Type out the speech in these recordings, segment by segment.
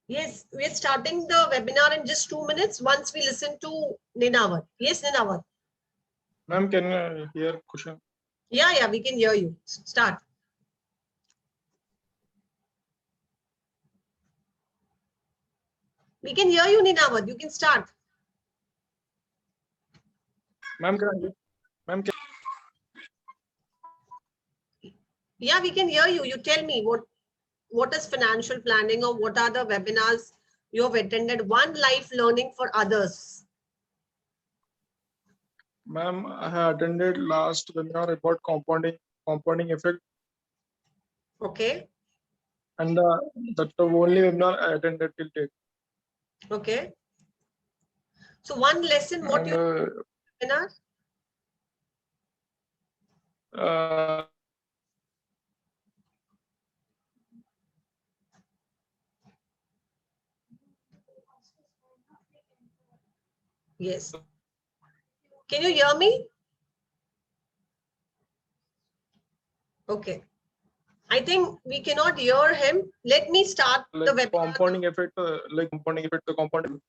Yes, we're starting the webinar in just 2 minutes once we listen to Ninawat. Yes, Ninawat. Ma'am, can you hear question? Yeah, we can hear you. Start. We can hear you, Ninawat. You can start. Ma'am, ma'am, Yeah, we can hear you. You tell me what is financial planning or what are the webinars you have attended? One life learning for others. ma'am, I have attended last webinar about compounding effect, Okay. and that's the only webinar I attended till date. Okay. So one lesson, what And you webinar? Yes. Can you hear me? Okay. I think we cannot hear him. Let me start the like webinar. compounding effect, the compounding.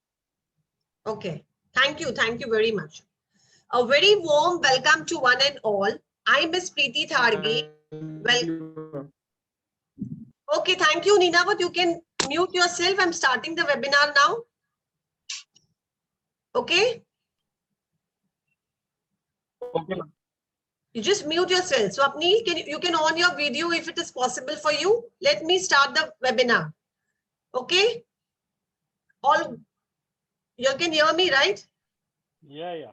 Okay. Thank you. Thank you very much. A very warm welcome to one and all. I'm Miss Preeti Tharge. Well, okay. Thank you, Nina. But you can mute yourself. I'm starting the webinar now. Okay. Okay. You just mute yourself. So, Apneel, you can on your video if it is possible for you. Let me start the webinar. Okay. All you can hear me, right? Yeah.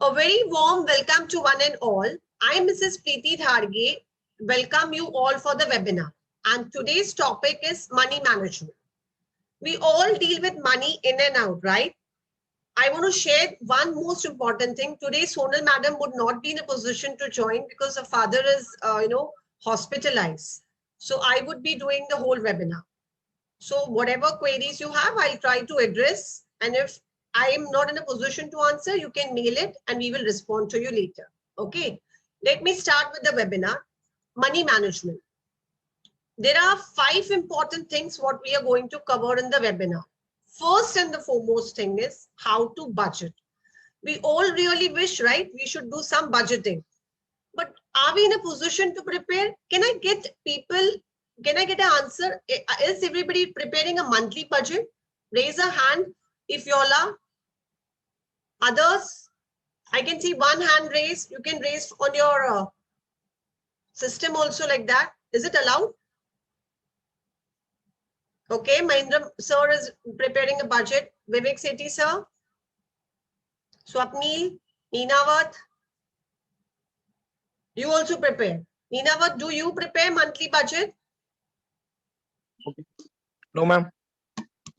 A very warm welcome to one and all. I'm Mrs. Preeti Tharge. Welcome you all for the webinar. And today's topic is money management. We all deal with money in and out, right? I want to share one most important thing. Today, Sonal madam would not be in a position to join because her father is, hospitalized. So I would be doing the whole webinar. So whatever queries you have, I'll try to address. And if I am not in a position to answer, you can mail it and we will respond to you later. Okay. Let me start with the webinar. Money management. There are 5 important things what we are going to cover in the webinar. First and the foremost thing is how to budget. We all really wish, right? We should do some budgeting. But are we in a position to prepare? Can I get an answer? Is everybody preparing a monthly budget? Raise a hand if you all are. Others, I can see one hand raised. You can raise on your system also like that. Is it allowed? Okay, Mahindra sir is preparing a budget. Vivek Sethi sir. Swapnil, Ninavat, you also prepare. Ninavat, do you prepare monthly budget? Okay. No, ma'am.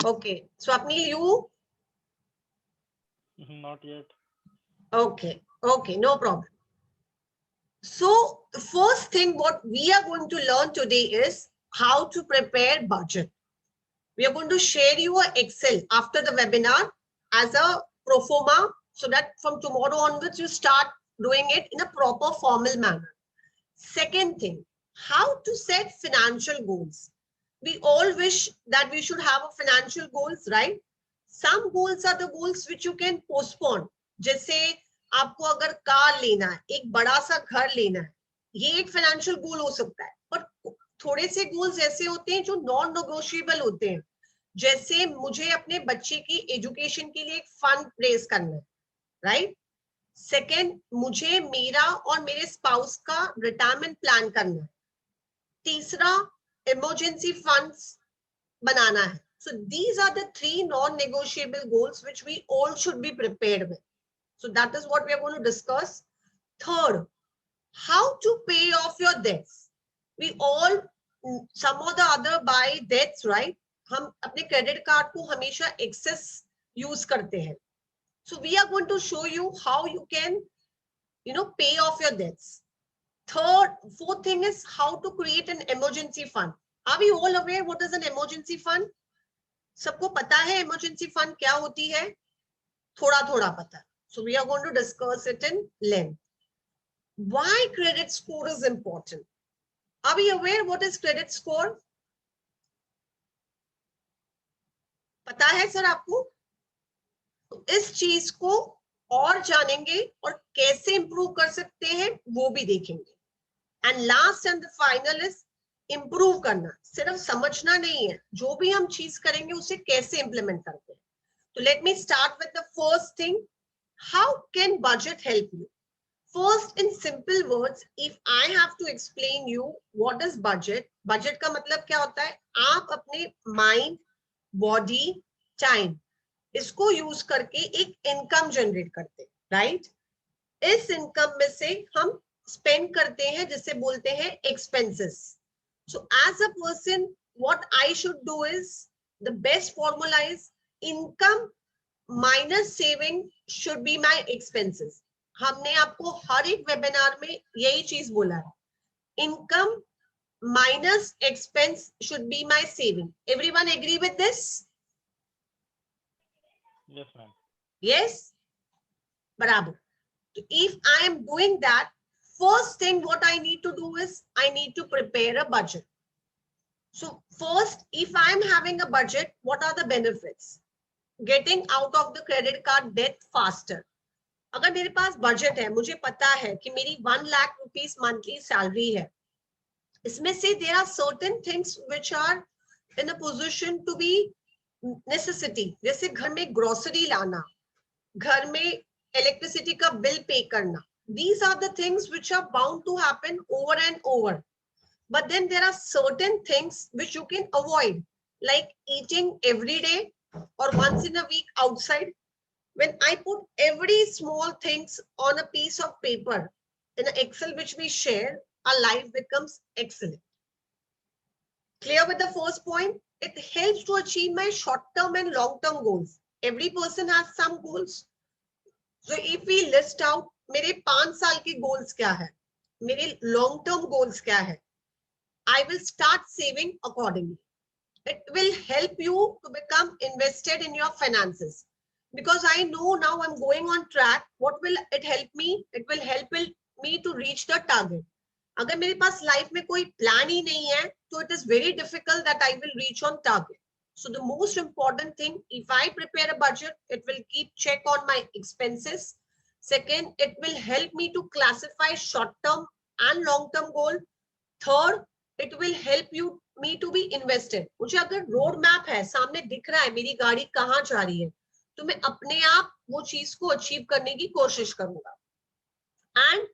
Okay. Swapnil, you? Not yet. Okay. Okay, no problem. So the first thing what we are going to learn today is how to prepare budget. We are going to share you an Excel after the webinar as a pro forma so that from tomorrow onwards you start doing it in a proper formal manner. Second thing, how to set financial goals. We all wish that we should have a financial goals, right? Some goals are the goals which you can postpone. जैसे आपको अगर car लेना है, एक बड़ा सा घर लेना है, ये एक फाइनेंशियल गोल हो सकता है. पर थोड़े से गोल्स ऐसे होते हैं जो नॉन नेगोशिएबल होते हैं. जैसे मुझे अपने बच्चे की एजुकेशन के लिए एक फंड रेज करना है, राइट? सेकेंड, मुझे मेरा और मेरे स्पाउस का रिटायरमेंट प्लान करना है. तीसरा, इमरजेंसी फंड्स बनाना है. So these are the 3 non-negotiable goals which we all should be prepared with. So that is what we are going to discuss. Third, how to pay off your debts. We all, some or the other, buy debts, right? हम अपने credit card को हमेशा access use करते हैं. So we are going to show you how you can, pay off your debts. Fourth thing is how to create an emergency fund. Are we all aware what is an emergency fund? सबको पता है emergency fund क्या होती है? थोड़ा थोड़ा पता है. So we are going to discuss it in length. Why credit score is important? Are we aware what is credit score? पता है सर आपको? तो इस चीज को और जानेंगे और कैसे इंप्रूव कर सकते हैं वो भी देखेंगे. And last and the final is improve करना. सिर्फ समझना नहीं है, जो भी हम चीज करेंगे उसे कैसे इंप्लीमेंट करते हैं. तो let me start with the first thing. How can budget help you? First, in simple words, if I have to explain you what is budget, budget का मतलब क्या होता है? आप अपने mind, body, time इसको यूज करके एक इनकम जनरेट करते हैं, राइट? इस इनकम में से हम स्पेंड करते हैं जिसे बोलते हैं expenses. So as a person what I should do is, the best formula is income minus saving should be my expenses. हमने आपको हर एक वेबिनार में यही चीज बोला है. Income minus expense should be my saving. Everyone agree with this? Yes, ma'am. Yes? बराबर. So if I am doing that, first thing what I need to do is I need to prepare a budget. So first, if I am having a budget, what are the benefits? Getting out of the credit card debt faster. अगर मेरे पास budget है, मुझे पता है कि मेरी 1 lakh rupees monthly salary है, इसमें से there are certain things which are in a position to be necessity. जैसे घर में ग्रोसरी लाना, घर में इलेक्ट्रिसिटी का बिल पे करना. These are the things which are bound to happen over and over. But then there are certain things which you can avoid, like eating every day or once in a week outside. When I put every small things on a piece of paper in an Excel which we share, our life becomes excellent. Clear with the first point? It helps to achieve my short-term and long-term goals. Every person has some goals. So if we list out मेरे 5 साल के goals क्या है, मेरे long-term goals क्या है, I will start saving accordingly. It will help you to become invested in your finances. Because I know now I'm going on track. What will it help me? It will help me to reach the target. अगर मेरे पास life में कोई plan ही नहीं है, तो it is very difficult that I will reach on target. So the most important thing, if I prepare a budget, it will keep check on my expenses. Second, it will help me to classify short-term and long-term goal. Third, it will help me to be invested. मुझे अगर road map है, सामने दिख रहा है मेरी गाड़ी कहाँ जा रही है, तो मैं अपने आप वो चीज को अचीव करने की कोशिश करूंगा. एंड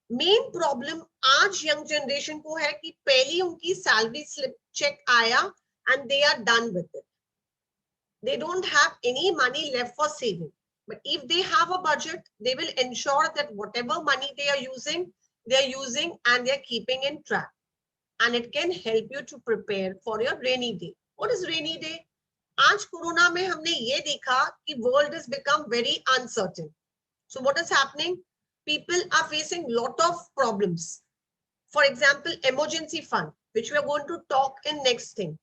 मेन प्रॉब्लम आज यंग जनरेशन को है कि पहली उनकी सैलरी स्लिप चेक आया and they are done with it. They don't have any money left for saving. But if they have a budget, they will ensure that whatever money they are using and they are keeping in track. And it can help you to prepare for your rainy day. What is rainy day? आज corona में हमने ये देखा कि world is become very uncertain. So what is happening? People are facing lot of problems. For example emergency fund, which we are going to talk in next thing.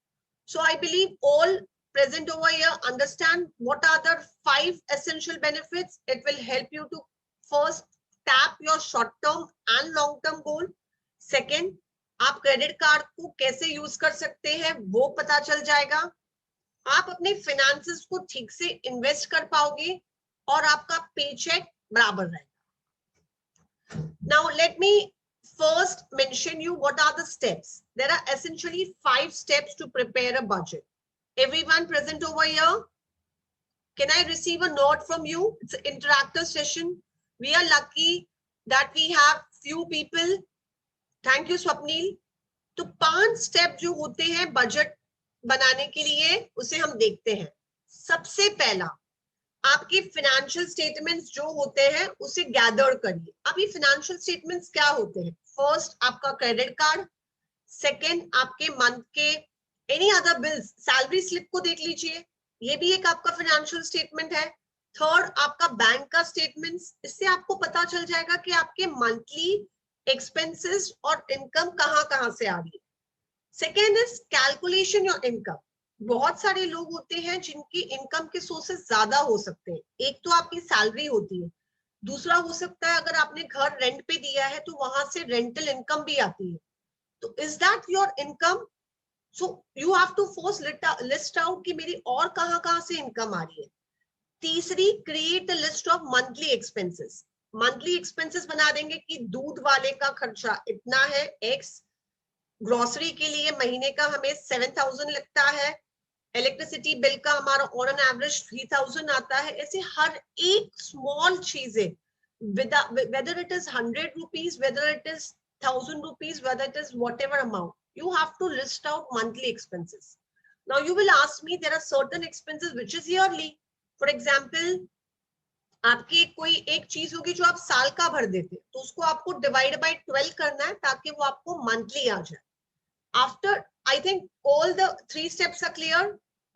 So I believe all present over here understand what are the 5 essential benefits. It will help you to first tap your short term and long term goal. Second, आप credit card को कैसे use कर सकते हैं वो पता चल जाएगा. आप अपने फाइनेंसेस को ठीक से इन्वेस्ट कर पाओगे और आपका पेचेक बराबर रहेगा. Now let me first mention you what are the steps. There are essentially 5 steps to prepare a budget. Everyone present over here, can I receive a nod from you? It's an interactive session. We are lucky that we have few people. Thank you Swapnil. तो 5 step जो होते हैं budget बनाने के लिए, उसे हम देखते हैं. सबसे पहला, आपके फाइनेंशियल स्टेटमेंट्स जो होते हैं उसे गैदर करिए. अब ये फाइनेंशियल स्टेटमेंट्स क्या होते हैं? फर्स्ट, आपका क्रेडिट कार्ड. सेकंड, आपके मंथ के any other bills, salary slip को देख लीजिए, ये भी एक आपका फाइनेंशियल स्टेटमेंट है. थर्ड, आपका बैंक का स्टेटमेंट्स. इससे आपको पता चल जाएगा कि आपके मंथली एक्सपेंसेस और इनकम कहाँ से आ रही है. Second is calculation your income. बहुत सारे लोग होते हैं जिनकी इनकम के सोर्सेस ज्यादा हो सकते हैं. एक तो आपकी सैलरी होती है, दूसरा हो सकता है अगर आपने घर रेंट पे दिया है तो वहां से रेंटल इनकम भी आती है. तो is that your income? So you have to first list out कि मेरी और कहाँ से इनकम आ रही है। तीसरी, create a list of monthly expenses. Monthly expenses बना देंगे कि दूध वाले का खर्चा इतना है एक्स, ग्रोसरी के लिए महीने का हमें 7,000 लगता है, इलेक्ट्रिसिटी बिल का हमारा ऑन एन एवरेज 3,000 आता है। ऐसे हर एक स्मॉल चीजें, whether it is 100 rupees, whether it is 1,000 rupees, whether it is whatever amount, you have to list out monthly expenses. Now you will ask me, there are certain expenses which is yearly. For example, आपकी कोई एक चीज होगी जो आप साल का भर देते, तो उसको आपको डिवाइड बाय 12 करना है ताकि वो आपको मंथली आ जाए। After, I think all the 3 steps are clear.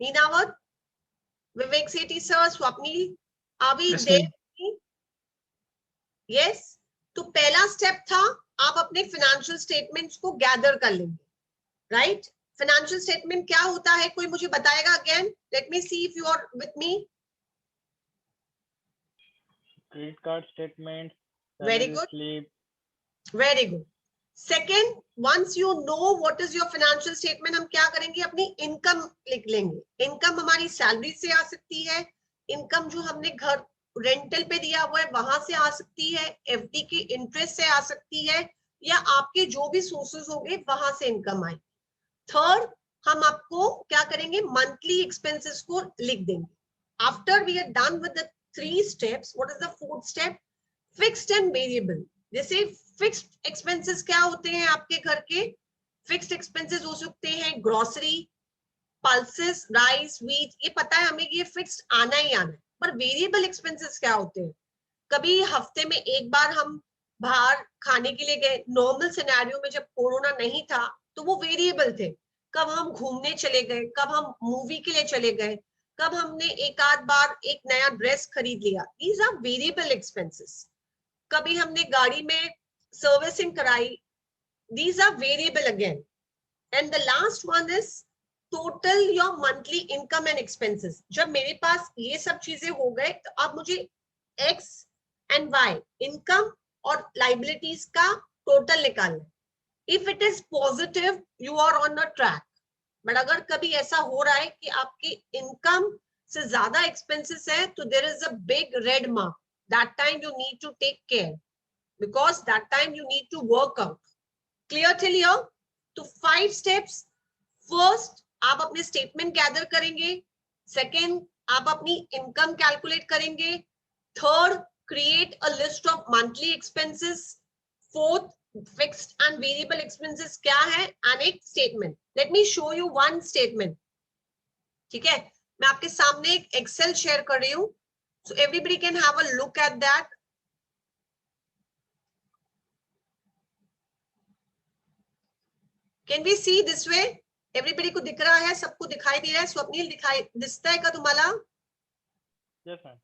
Ninavat, Vivek Sethi sir, Swapnil, are we Yes, there? ma'am. Yes. तो पहला स्टेप था, आप अपने फाइनेंशियल स्टेटमेंट्स को गैदर कर लेंगे, राइट? फाइनेंशियल स्टेटमेंट क्या होता है, कोई मुझे बताएगा again? Let me see if you are with me. Credit card statement, Very salary good. slip. Very good. Second, once you know what is your financial statement, हम क्या करेंगे, अपनी इनकम लिख लेंगे। इनकम हमारी सैलरी से आ सकती है, इनकम जो हमने घर रेंटल पे दिया हुआ है वहां से आ सकती है, एफडी की इंटरेस्ट से आ सकती है, या आपके जो भी सोर्सेज होंगे वहां से इनकम आए। थर्ड, हम आपको क्या करेंगे, मंथली एक्सपेंसेस को लिख देंगे। After we are done with the 3 steps, what is the 4th step? Fixed and variable. जैसे फिक्स्ड एक्सपेंसेस क्या होते हैं आपके घर के? फिक्स्ड एक्सपेंसेस हो सकते हैं ग्रोसरी, पल्सेस, राइस, व्हीट, ये पता है हमें ये फिक्स्ड आना ही आना है। पर वेरिएबल एक्सपेंसेस क्या होते हैं? कभी हफ्ते में एक बार हम बाहर खाने के लिए गए, नॉर्मल सिनेरियो में जब कोरोना नहीं था तो वो वेरिएबल थे। कब हम घूमने चले गए, कब हम मूवी के लिए चले गए, कब हमने एक आध बार एक नया ड्रेस खरीद लिया, दीज आर वेरिएबल एक्सपेंसेस। कभी हमने गाड़ी में सर्विसिंग कराई, these are variable again. And the last one is total your monthly income and expenses. जब मेरे पास ये सब चीजें हो गए तो अब मुझे x and y income और liabilities का total निकालना है। If it is positive, you are on a track. But अगर कभी ऐसा हो रहा है कि आपकी income से ज्यादा expenses है तो there is a big red mark. That time you need to take care, because that time you need to work out. Clear till here? तो 5 steps. First, आप अपने स्टेटमेंट गैदर करेंगे। सेकेंड, आप अपनी इनकम कैलकुलेट करेंगे। Third, create a list of monthly expenses. Fourth, fixed and variable expenses क्या है, and एक statement. Let me show you one statement. ठीक है, मैं आपके सामने एक एक्सेल शेयर कर रही हूँ, so everybody can have a look at that. Can we see this way? Everybody को दिख रहा है, सबको दिखाई दे रहा है? स्वप्निल दिखाई दिसता है का तुम्हाला? Yes, ma'am.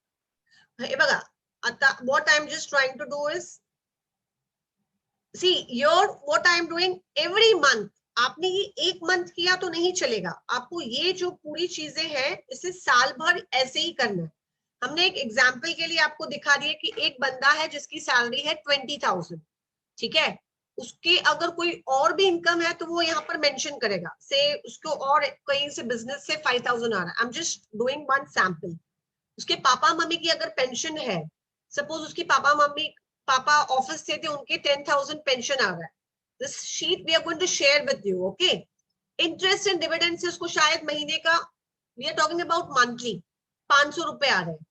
हे बघा, आता what I am just trying to do is, see here what I am doing every month. आपने ये एक मंथ किया तो नहीं चलेगा, आपको ये जो पूरी चीजें हैं इसे साल भर ऐसे ही करना है। हमने एक एग्जाम्पल के लिए आपको दिखा दिया कि एक बंदा है जिसकी सैलरी है 20,000, ठीक है, उसके अगर कोई और भी इनकम है तो वो यहाँ पर मेंशन करेगा, से उसको और कहीं से बिजनेस से 5,000 आ रहा है। I am just doing one sample. उसके पापा मम्मी की अगर पेंशन है, सपोज उसकी पापा ऑफिस से थे, उनके 10,000 पेंशन आ रहा है। This sheet we are going to share with you, okay? Interest and dividend से उसको शायद महीने का, we are talking about monthly, 500 रुपए आ रहे हैं,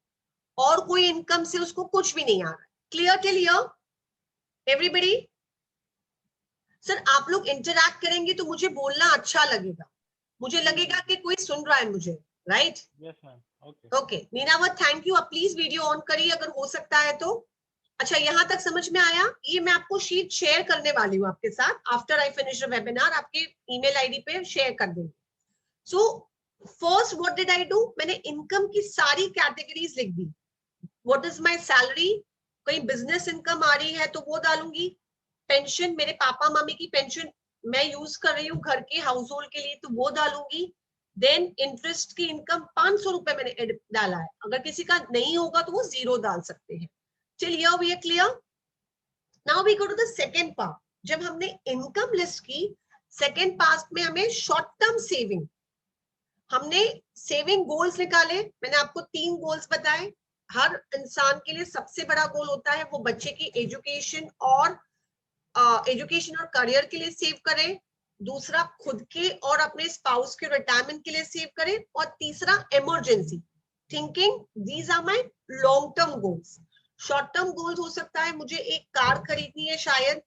और कोई इनकम से उसको कुछ भी नहीं आ रहा है। Clear till here everybody? Sir आप लोग इंटरैक्ट करेंगे तो मुझे बोलना अच्छा लगेगा, मुझे लगेगा कि कोई सुन रहा है मुझे, right? Yes, ma'am. Okay. Okay Ninawat, thank you. आप प्लीज वीडियो ऑन करिए अगर हो सकता है तो। अच्छा, यहाँ तक समझ में आया? ये मैं आपको शीट शेयर करने वाली हूँ आपके साथ, after I finish the webinar आपके ईमेल आईडी पे शेयर कर दूंगी। So first what did I do, मैंने इनकम की सारी कैटेगरीज लिख दी। व्हाट इज माय सैलरी, कहीं बिजनेस इनकम आ रही है तो वो डालूंगी। पेंशन, मेरे पापा मम्मी की पेंशन मैं यूज कर रही हूँ घर के हाउस होल्ड के लिए तो वो डालूंगी। देन इंटरेस्ट की इनकम 500 रुपए मैंने डाला है, अगर किसी का नहीं होगा तो वो 0 डाल सकते हैं। Till here we are clear? Now we go to the second part. जब हमने इनकम लिस्ट की, सेकेंड पार्ट में हमें शॉर्ट टर्म सेविंग, हमने सेविंग गोल्स निकाले, मैंने आपको 3 गोल्स बताए। हर इंसान के लिए सबसे बड़ा गोल होता है वो बच्चे की एजुकेशन और करियर के लिए सेव करें, दूसरा खुद के और अपने स्पाउस के रिटायरमेंट के लिए सेव करें, और तीसरा emergency thinking. These are my long term goals. Short term goals हो सकता है मुझे एक कार खरीदनी है शायद,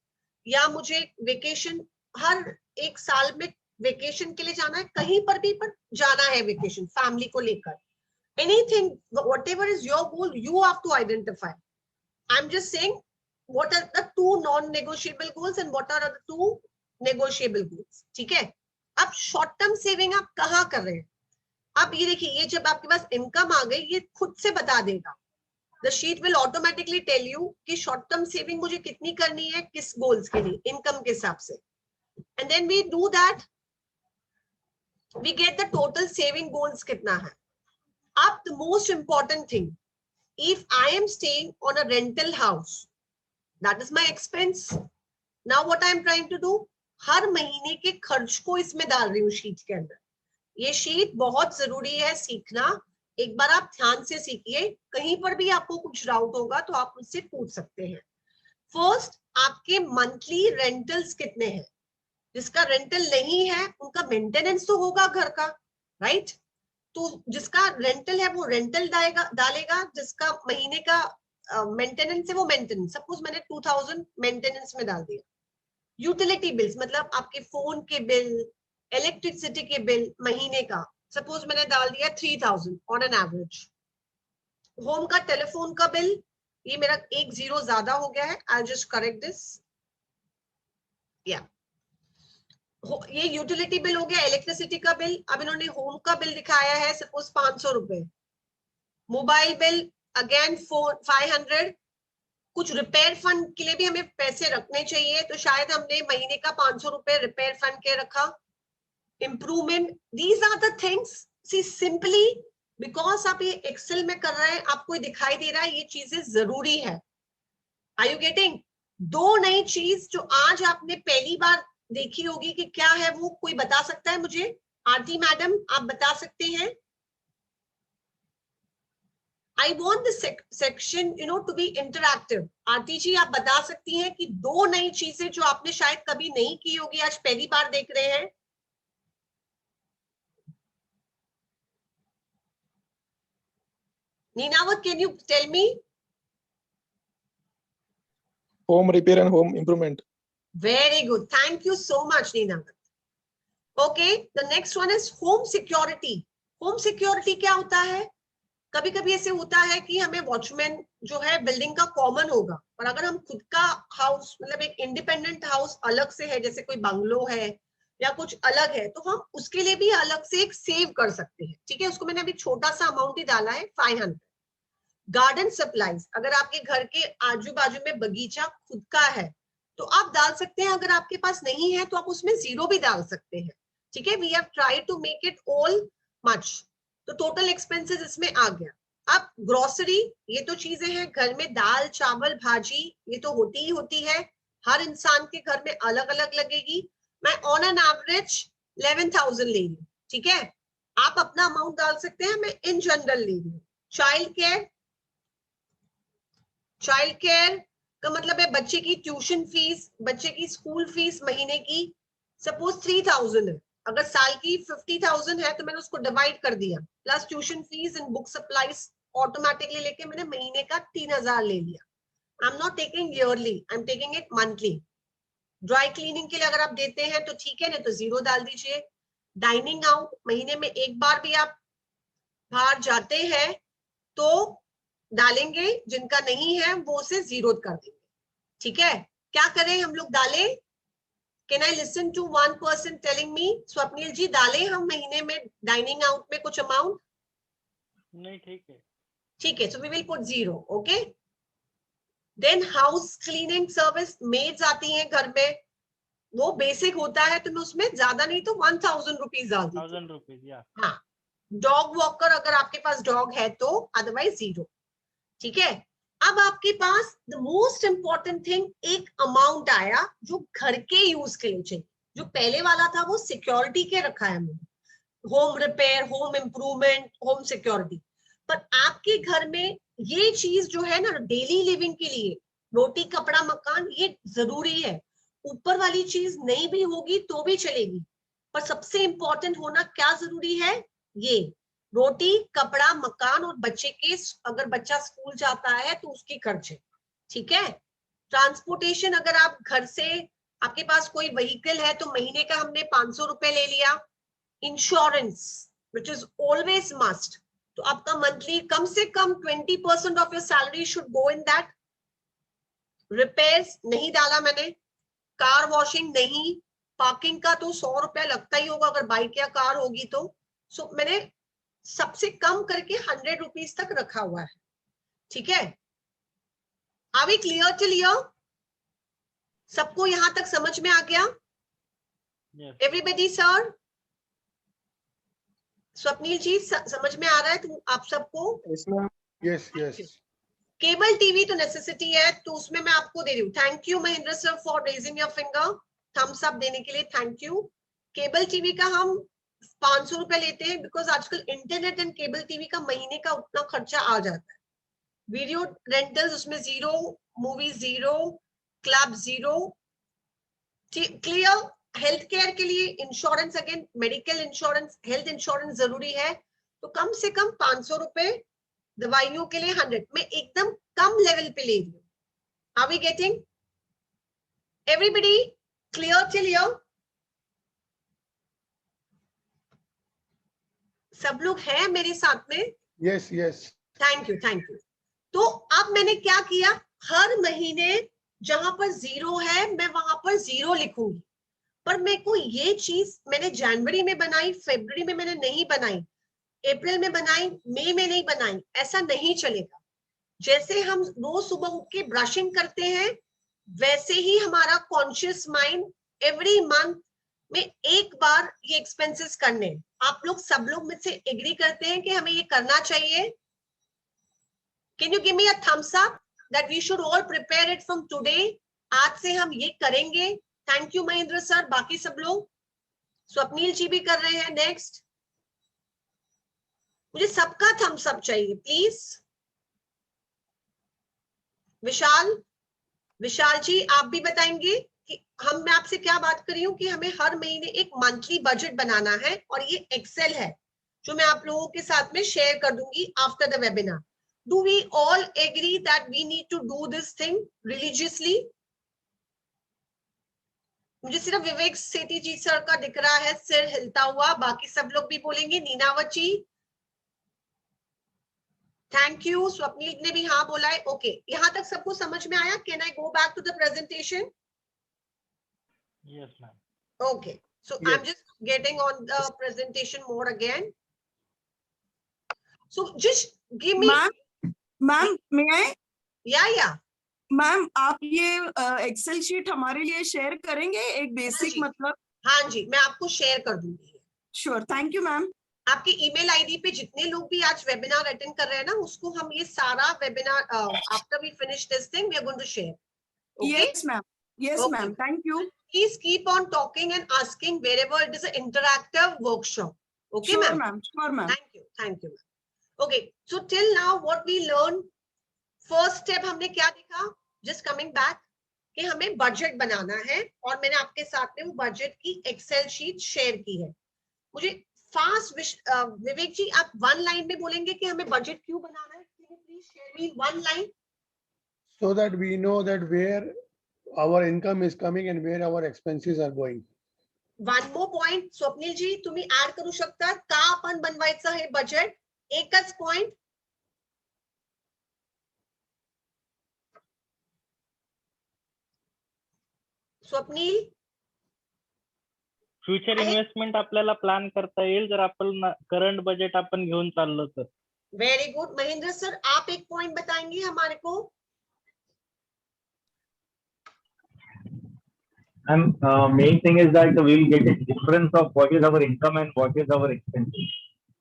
या मुझे वेकेशन, हर एक साल में वेकेशन के लिए जाना है, कहीं पर भी पर जाना है वेकेशन फैमिली को लेकर। Anything, whatever is your goal, you have to identify. I'm just saying what are the 2 non-negotiable goals and what are the 2 negotiable goals. ठीक है, अब शॉर्ट टर्म सेविंग आप कहाँ कर रहे हैं? अब ये देखिए, ये जब आपके पास इनकम आ गई, ये खुद से बता देगा, the sheet will automatically tell you कि शॉर्ट टर्म सेविंग मुझे कितनी करनी है, किस गोल्स के लिए, इनकम के हिसाब से, and then we do that, we get the total saving goals कितना है। अब the most important thing, if I am staying on a rental house, that is my expense. Now what I am trying to do, हर महीने के खर्च को इसमें डाल रही हूँ शीट के अंदर। ये शीट बहुत जरूरी है सीखना, एक बार आप ध्यान से सीखिए, कहीं पर भी आपको कुछ डाउट होगा तो आप मुझसे पूछ सकते हैं। फर्स्ट, आपके मंथली रेंटल्स कितने हैं? जिसका रेंटल नहीं है उनका मेंटेनेंस तो होगा घर का, राइट? तो जिसका रेंटल है वो रेंटल डालेगा, जिसका महीने का मेंटेनेंस है वो मेंटेनेंस। सपोज मैंने 2000 मेंटेनेंस में डाल दिया। यूटिलिटी बिल्स मतलब आपके फोन के बिल, इलेक्ट्रिसिटी के बिल महीने का, सपोज मैंने डाल दिया 3000 ऑन एन एवरेज। होम का टेलीफोन का बिल, ये मेरा 1 0 ज्यादा हो गया है, आई जस्ट करेक्ट दिस, या ये यूटिलिटी बिल हो गया, इलेक्ट्रिसिटी का बिल। अब इन्होंने होम का बिल दिखाया है सपोज 500 रुपए, मोबाइल बिल अगेन 500, कुछ रिपेयर फंड के लिए भी हमें पैसे रखने चाहिए, तो शायद हमने महीने का 500 रुपए रिपेयर फंड के रखा। Improvement, these are the things, see simply because आप ये एक्सेल में कर रहे हैं, आपको दिखाई दे रहा है ये चीजें जरूरी है। Are you getting? 2 नई चीज जो आज आपने पहली बार देखी होगी कि क्या है वो, कोई बता सकता है मुझे? आरती मैडम आप बता सकते हैं? I want this section to be interactive. Aarti ji आप बता सकती हैं कि 2 नई चीजें जो आपने शायद कभी नहीं की होगी, आज पहली बार देख रहे हैं। Ninawat, can you tell me? Home repair and home improvement. Very good. Thank you so much, Neenavat. Okay, the next one is home security. Home security क्या होता है? कभी कभी ऐसे होता है कि हमें वॉचमैन जो है बिल्डिंग का कॉमन होगा, और अगर हम खुद का हाउस मतलब एक इंडिपेंडेंट हाउस अलग से है, जैसे कोई बंगलो है या कुछ अलग है, तो हम उसके लिए भी अलग से एक सेव कर सकते हैं। ठीक है, उसको मैंने अभी छोटा सा अमाउंट ही डाला है 500। गार्डन सप्लाईज, अगर आपके घर के आजू बाजू में बगीचा खुद का है तो आप डाल सकते हैं, अगर आपके पास नहीं है तो आप उसमें 0 भी डाल सकते हैं। ठीक है, we have tried to make it all much, तो टोटल एक्सपेंसेस इसमें आ गया। अब ग्रोसरी, ये तो चीजें हैं घर में, दाल चावल भाजी ये तो होती ही होती है, हर इंसान के घर में अलग अलग लगेगी। मैं ऑन एन एवरेज 11,000 ले रही हूँ। ठीक है, आप अपना अमाउंट डाल सकते हैं, मैं इन जनरल ले रही हूँ। चाइल्ड केयर का मतलब है बच्चे की ट्यूशन फीस, बच्चे की स्कूल फीस महीने की सपोज 3000 है, अगर साल की 50,000 है तो मैंने उसको डिवाइड कर दिया, plus tuition fees and book supplies automatically लेके मैंने महीने का 3000 ले लिया। I am not taking yearly, I am taking it monthly. Dry cleaning के लिए अगर आप देते हैं तो ठीक है, नहीं तो 0 डाल दीजिए। डाइनिंग आउट, महीने में एक बार भी आप बाहर जाते हैं तो डालेंगे, जिनका नहीं है वो उसे 0 कर देंगे। ठीक है, क्या करें हम लोग, डालें? Can I listen to 1 person telling me? Swapnil ji, डालें हम महीने में डाइनिंग आउट में कुछ अमाउंट? नहीं, ठीक है। ठीक है, so we will put 0। Okay, then house cleaning service, maids आती हैं घर में, वो बेसिक होता है तो मैं उसमें ज्यादा नहीं तो 1000 रुपीज डाल दी। 1000 रुपीज, या हाँ, डॉग वॉकर अगर आपके पास डॉग है तो, अदरवाइज 0। ठीक है, अब आपके पास द मोस्ट इंपॉर्टेंट थिंग, एक अमाउंट आया जो घर के यूज के लिए चाहिए। जो पहले वाला था वो सिक्योरिटी के रखा है हमने, home repair, home improvement, home security. पर आपके घर में ये चीज जो है ना डेली लिविंग के लिए, रोटी कपड़ा मकान, ये जरूरी है। ऊपर वाली चीज नहीं भी होगी तो भी चलेगी, पर सबसे इंपॉर्टेंट होना क्या जरूरी है, ये रोटी कपड़ा मकान और बच्चे के, अगर बच्चा स्कूल जाता है तो उसके खर्चे, ठीक है। ट्रांसपोर्टेशन, अगर आप घर से, आपके पास कोई व्हीकल है तो महीने का हमने 500 रुपए ले लिया। Insurance which is always must, तो आपका मंथली कम से कम 20% of your salary should go in that. Repairs नहीं डाला मैंने, कार वॉशिंग नहीं, पार्किंग का तो 100 रुपया लगता ही होगा अगर बाइक या कार होगी तो। सो मैंने सबसे कम करके 100 रुपीज तक रखा हुआ है, ठीक है। Are we clear till here? सबको यहां तक समझ में आ गया? Yes. Everybody sir? Swapnil ji समझ में आ रहा है तुम आप सबको? Yes, ma'am. Yes, yes. Cable TV तो नेसेसिटी है, तो उसमें मैं आपको दे रही हूँ। Thank you Mahendra sir for raising your finger, thumbs up देने के लिए थैंक यू। केबल टीवी का हम 500 रुपए लेते हैं, बिकॉज आजकल इंटरनेट एंड केबल टीवी का महीने का उतना खर्चा आ जाता है। वीडियो रेंटल्स उसमें 0, movie 0, club 0, clear. Health care के लिए insurance, again medical insurance, health insurance जरूरी है, तो कम से कम 500 रुपए। दवाइयों के लिए 100, मैं एकदम कम लेवल पे ले रही हूँ। Are we getting everybody clear till here? सब लोग हैं मेरे साथ में? Yes, yes. Thank you thank you. तो अब मैंने क्या किया, हर महीने जहां पर 0 है मैं वहां पर 0 लिखूंगी। पर मेरे को ये चीज मैंने जनवरी में बनाई, फरवरी में मैंने नहीं बनाई, अप्रैल में बनाई, मई में नहीं बनाई, ऐसा नहीं चलेगा। जैसे हम रोज सुबह उठ के ब्रशिंग करते हैं, वैसे ही हमारा कॉन्शियस माइंड एवरी मंथ में एक बार ये एक्सपेंसेस करने। आप लोग सब लोग मुझसे एग्री करते हैं कि हमें ये करना चाहिए? Can you give me a thumbs up that we should all prepare it from today? आज से हम ये करेंगे। थैंक यू महेंद्र सर, बाकी सब लोग, स्वप्नील जी भी कर रहे हैं। नेक्स्ट, मुझे सबका थम्स अप चाहिए प्लीज। विशाल, विशाल जी आप भी बताएंगे कि मैं आपसे क्या बात कर रही हूँ कि हमें हर महीने एक मंथली बजट बनाना है, और ये एक्सेल है जो मैं आप लोगों के साथ में शेयर कर दूंगी after the webinar. Do we all agree that we need to do this thing religiously? मुझे सिर्फ विवेक सेठी जी सर का दिख रहा है सिर हिलता हुआ, बाकी सब लोग भी बोलेंगे। नीनावत जी थैंक यू, स्वप्नील ने भी हाँ बोला है। ओके, यहाँ तक सबको समझ में आया? Can I go back to the presentation? Yes, ma'am. Okay, so Yes. I'm just getting on the presentation more again. So just give me, ma'am may I? yeah. Ma'am आप ये एक्सेल शीट हमारे लिए share करेंगे, एक basic जी। मतलब? हाँ जी, मैं आपको शेयर कर दूंगी। Sure, thank you ma'am. आपकी ईमेल आईडी पे जितने लोग भी आज वेबिनार अटेंड कर रहे हैं ना, उसको हम ये सारा webinar after we finish this thing we are going to share. Okay yes ma'am, yes Okay. Ma'am, thank you. Please keep on talking and asking wherever it is an interactive workshop. Okay, sure ma'am? Ma'am, sure ma'am. Thank you. Okay, so till now what we learned, first step हमने क्या देखा, just coming back, कि हमें budget बनाना है, और मैंने आपके साथ में वो बजट की एक्सेल शीट शेयर की है। मुझे फास्ट विवेक जी आप 1 लाइन में बोलेंगे कि हमें बजट क्यों बनाना है? Please share me 1 line. So that we know that where our income is coming and where our expenses are going. 1 more point, Swapnil जी तुम्ही ऍड करू शकता का आपण बनवायचं हे बजेट? एकच पॉइंट. स्वप्नील, फ्युचर आहे? इन्व्हेस्टमेंट आपल्याला प्लॅन करता येईल जर आपण करंट बजेट आपण घेऊन चाललो तर. वेरी गुड महेंद्र सर, आप एक पॉइंट बताएंगे हमारे को? And main thing is that we will get a difference of what is our income and what is our expenses.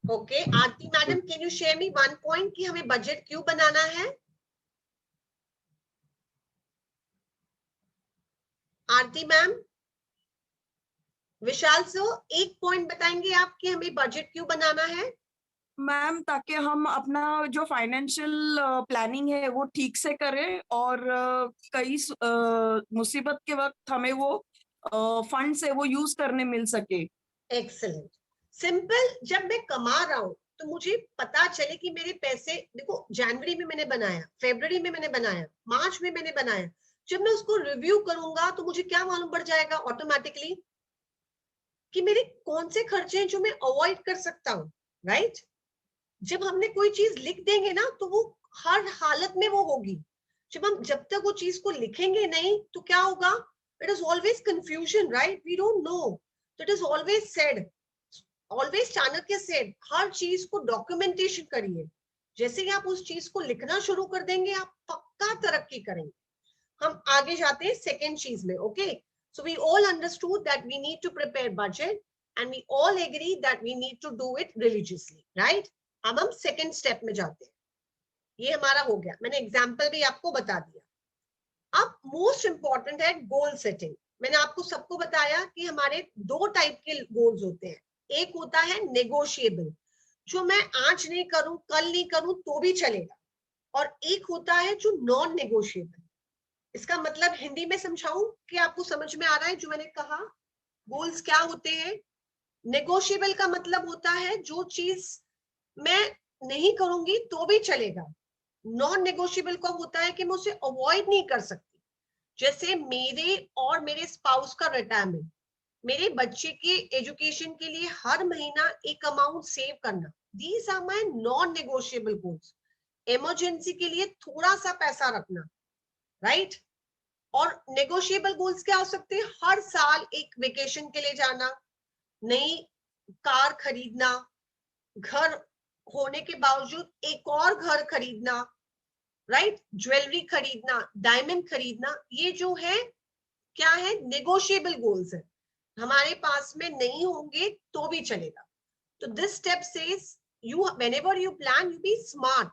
Okay, Aarti madam can you share me 1 point कि हमें budget क्यों बनाना है? आरती ma'am, विशाल sir एक point बताएंगे आप कि हमें budget क्यों बनाना है? मैम, ताकि हम अपना जो फाइनेंशियल प्लानिंग है वो ठीक से करें और कई मुसीबत के वक्त हमें वो फंड से वो यूज करने मिल सके। एक्सेलेंट। सिंपल, जब मैं कमा रहा हूं तो मुझे पता चले कि मेरे पैसे, देखो जनवरी में मैंने बनाया, फरवरी में मैंने बनाया, मार्च में मैंने बनाया, जब मैं उसको रिव्यू करूंगा तो मुझे क्या मालूम पड़ जाएगा ऑटोमेटिकली कि मेरे कौन से खर्चे हैं जो मैं अवॉइड कर सकता हूँ, राइट? जब हमने कोई चीज लिख देंगे ना तो वो हर हालत में वो होगी। जब तक वो चीज को लिखेंगे नहीं तो क्या होगा? It is always confusion, right? We don't know. It is always said, always Chanakya said, हर चीज को डॉक्यूमेंटेशन करिए। जैसे ही आप उस चीज को लिखना शुरू कर देंगे आप पक्का तरक्की करेंगे। हम आगे जाते हैं सेकेंड चीज में। Okay, so we all understood that we need to prepare budget and we all agree that we need to do it religiously, right? अब हम सेकेंड स्टेप में जाते हैं। ये हमारा हो गया, मैंने एग्जाम्पल भी आपको बता दिया। अब मोस्ट इंपॉर्टेंट है गोल सेटिंग। मैंने आपको सबको बताया कि हमारे दो टाइप के गोल्स होते हैं। एक होता है नेगोशिएबल, जो मैं आज नहीं करूं, कल नहीं करूं तो भी चलेगा, और एक होता है जो नॉन नेगोशिएबल। इसका मतलब हिंदी में समझाऊं कि आपको समझ में आ रहा है जो मैंने कहा? गोल्स क्या होते हैं? नेगोशिएबल का मतलब होता है जो चीज मैं नहीं करूंगी तो भी चलेगा। नॉन नेगोशिएबल का होता है कि मैं उसे अवॉइड नहीं कर सकती। जैसे मेरे और मेरे स्पाउस का रिटायरमेंट, मेरे बच्चे के एजुकेशन के लिए हर महीना एक अमाउंट सेव करना, these are my non negotiable goals. Emergency के लिए थोड़ा सा पैसा रखना, राइट? और नेगोशिएबल गोल्स क्या हो सकते हैं? हर साल एक वेकेशन के लिए जाना, नई कार खरीदना, घर होने के बावजूद एक और घर खरीदना, राइट? ज्वेलरी खरीदना, डायमंड खरीदना, ये जो है क्या है? नेगोशिएबल गोल्स है। हमारे पास में नहीं होंगे तो भी चलेगा। तो this step says you, whenever you plan, you be smart.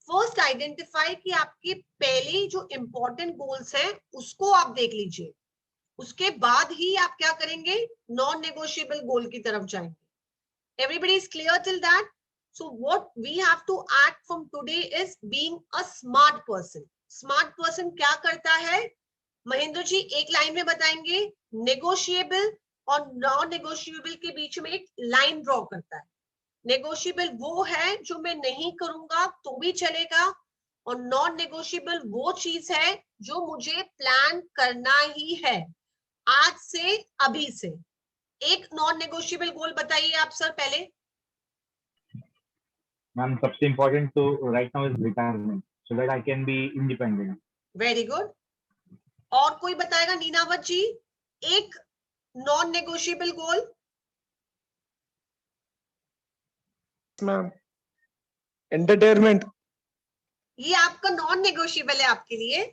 First identify कि आपके पहले जो इंपॉर्टेंट गोल्स हैं उसको आप देख लीजिए, उसके बाद ही आप क्या करेंगे? नॉन नेगोशिएबल गोल की तरफ जाएंगे। Everybody is clear till that? So what we have to act from today is being a smart person. Smart person क्या करता है? महेंद्र जी एक लाइन में बताएंगे। नेगोशिएबल और नॉन नेगोशिएबल के बीच में एक लाइन ड्रॉ करता है। नेगोशिएबल वो है जो मैं नहीं करूंगा तो भी चलेगा, और नॉन नेगोशिएबल वो चीज है जो मुझे प्लान करना ही है आज से, अभी से। एक नॉन नेगोशिएबल गोल बताइए आप सर पहले। Ma'am, सबसे important to right now is retirement, so that I can be independent. Very good. और कोई बताएगा? नीनावत जी एक non negotiable goal. Ma'am entertainment. ये आपका नॉन नेगोशिएबल है आपके लिए।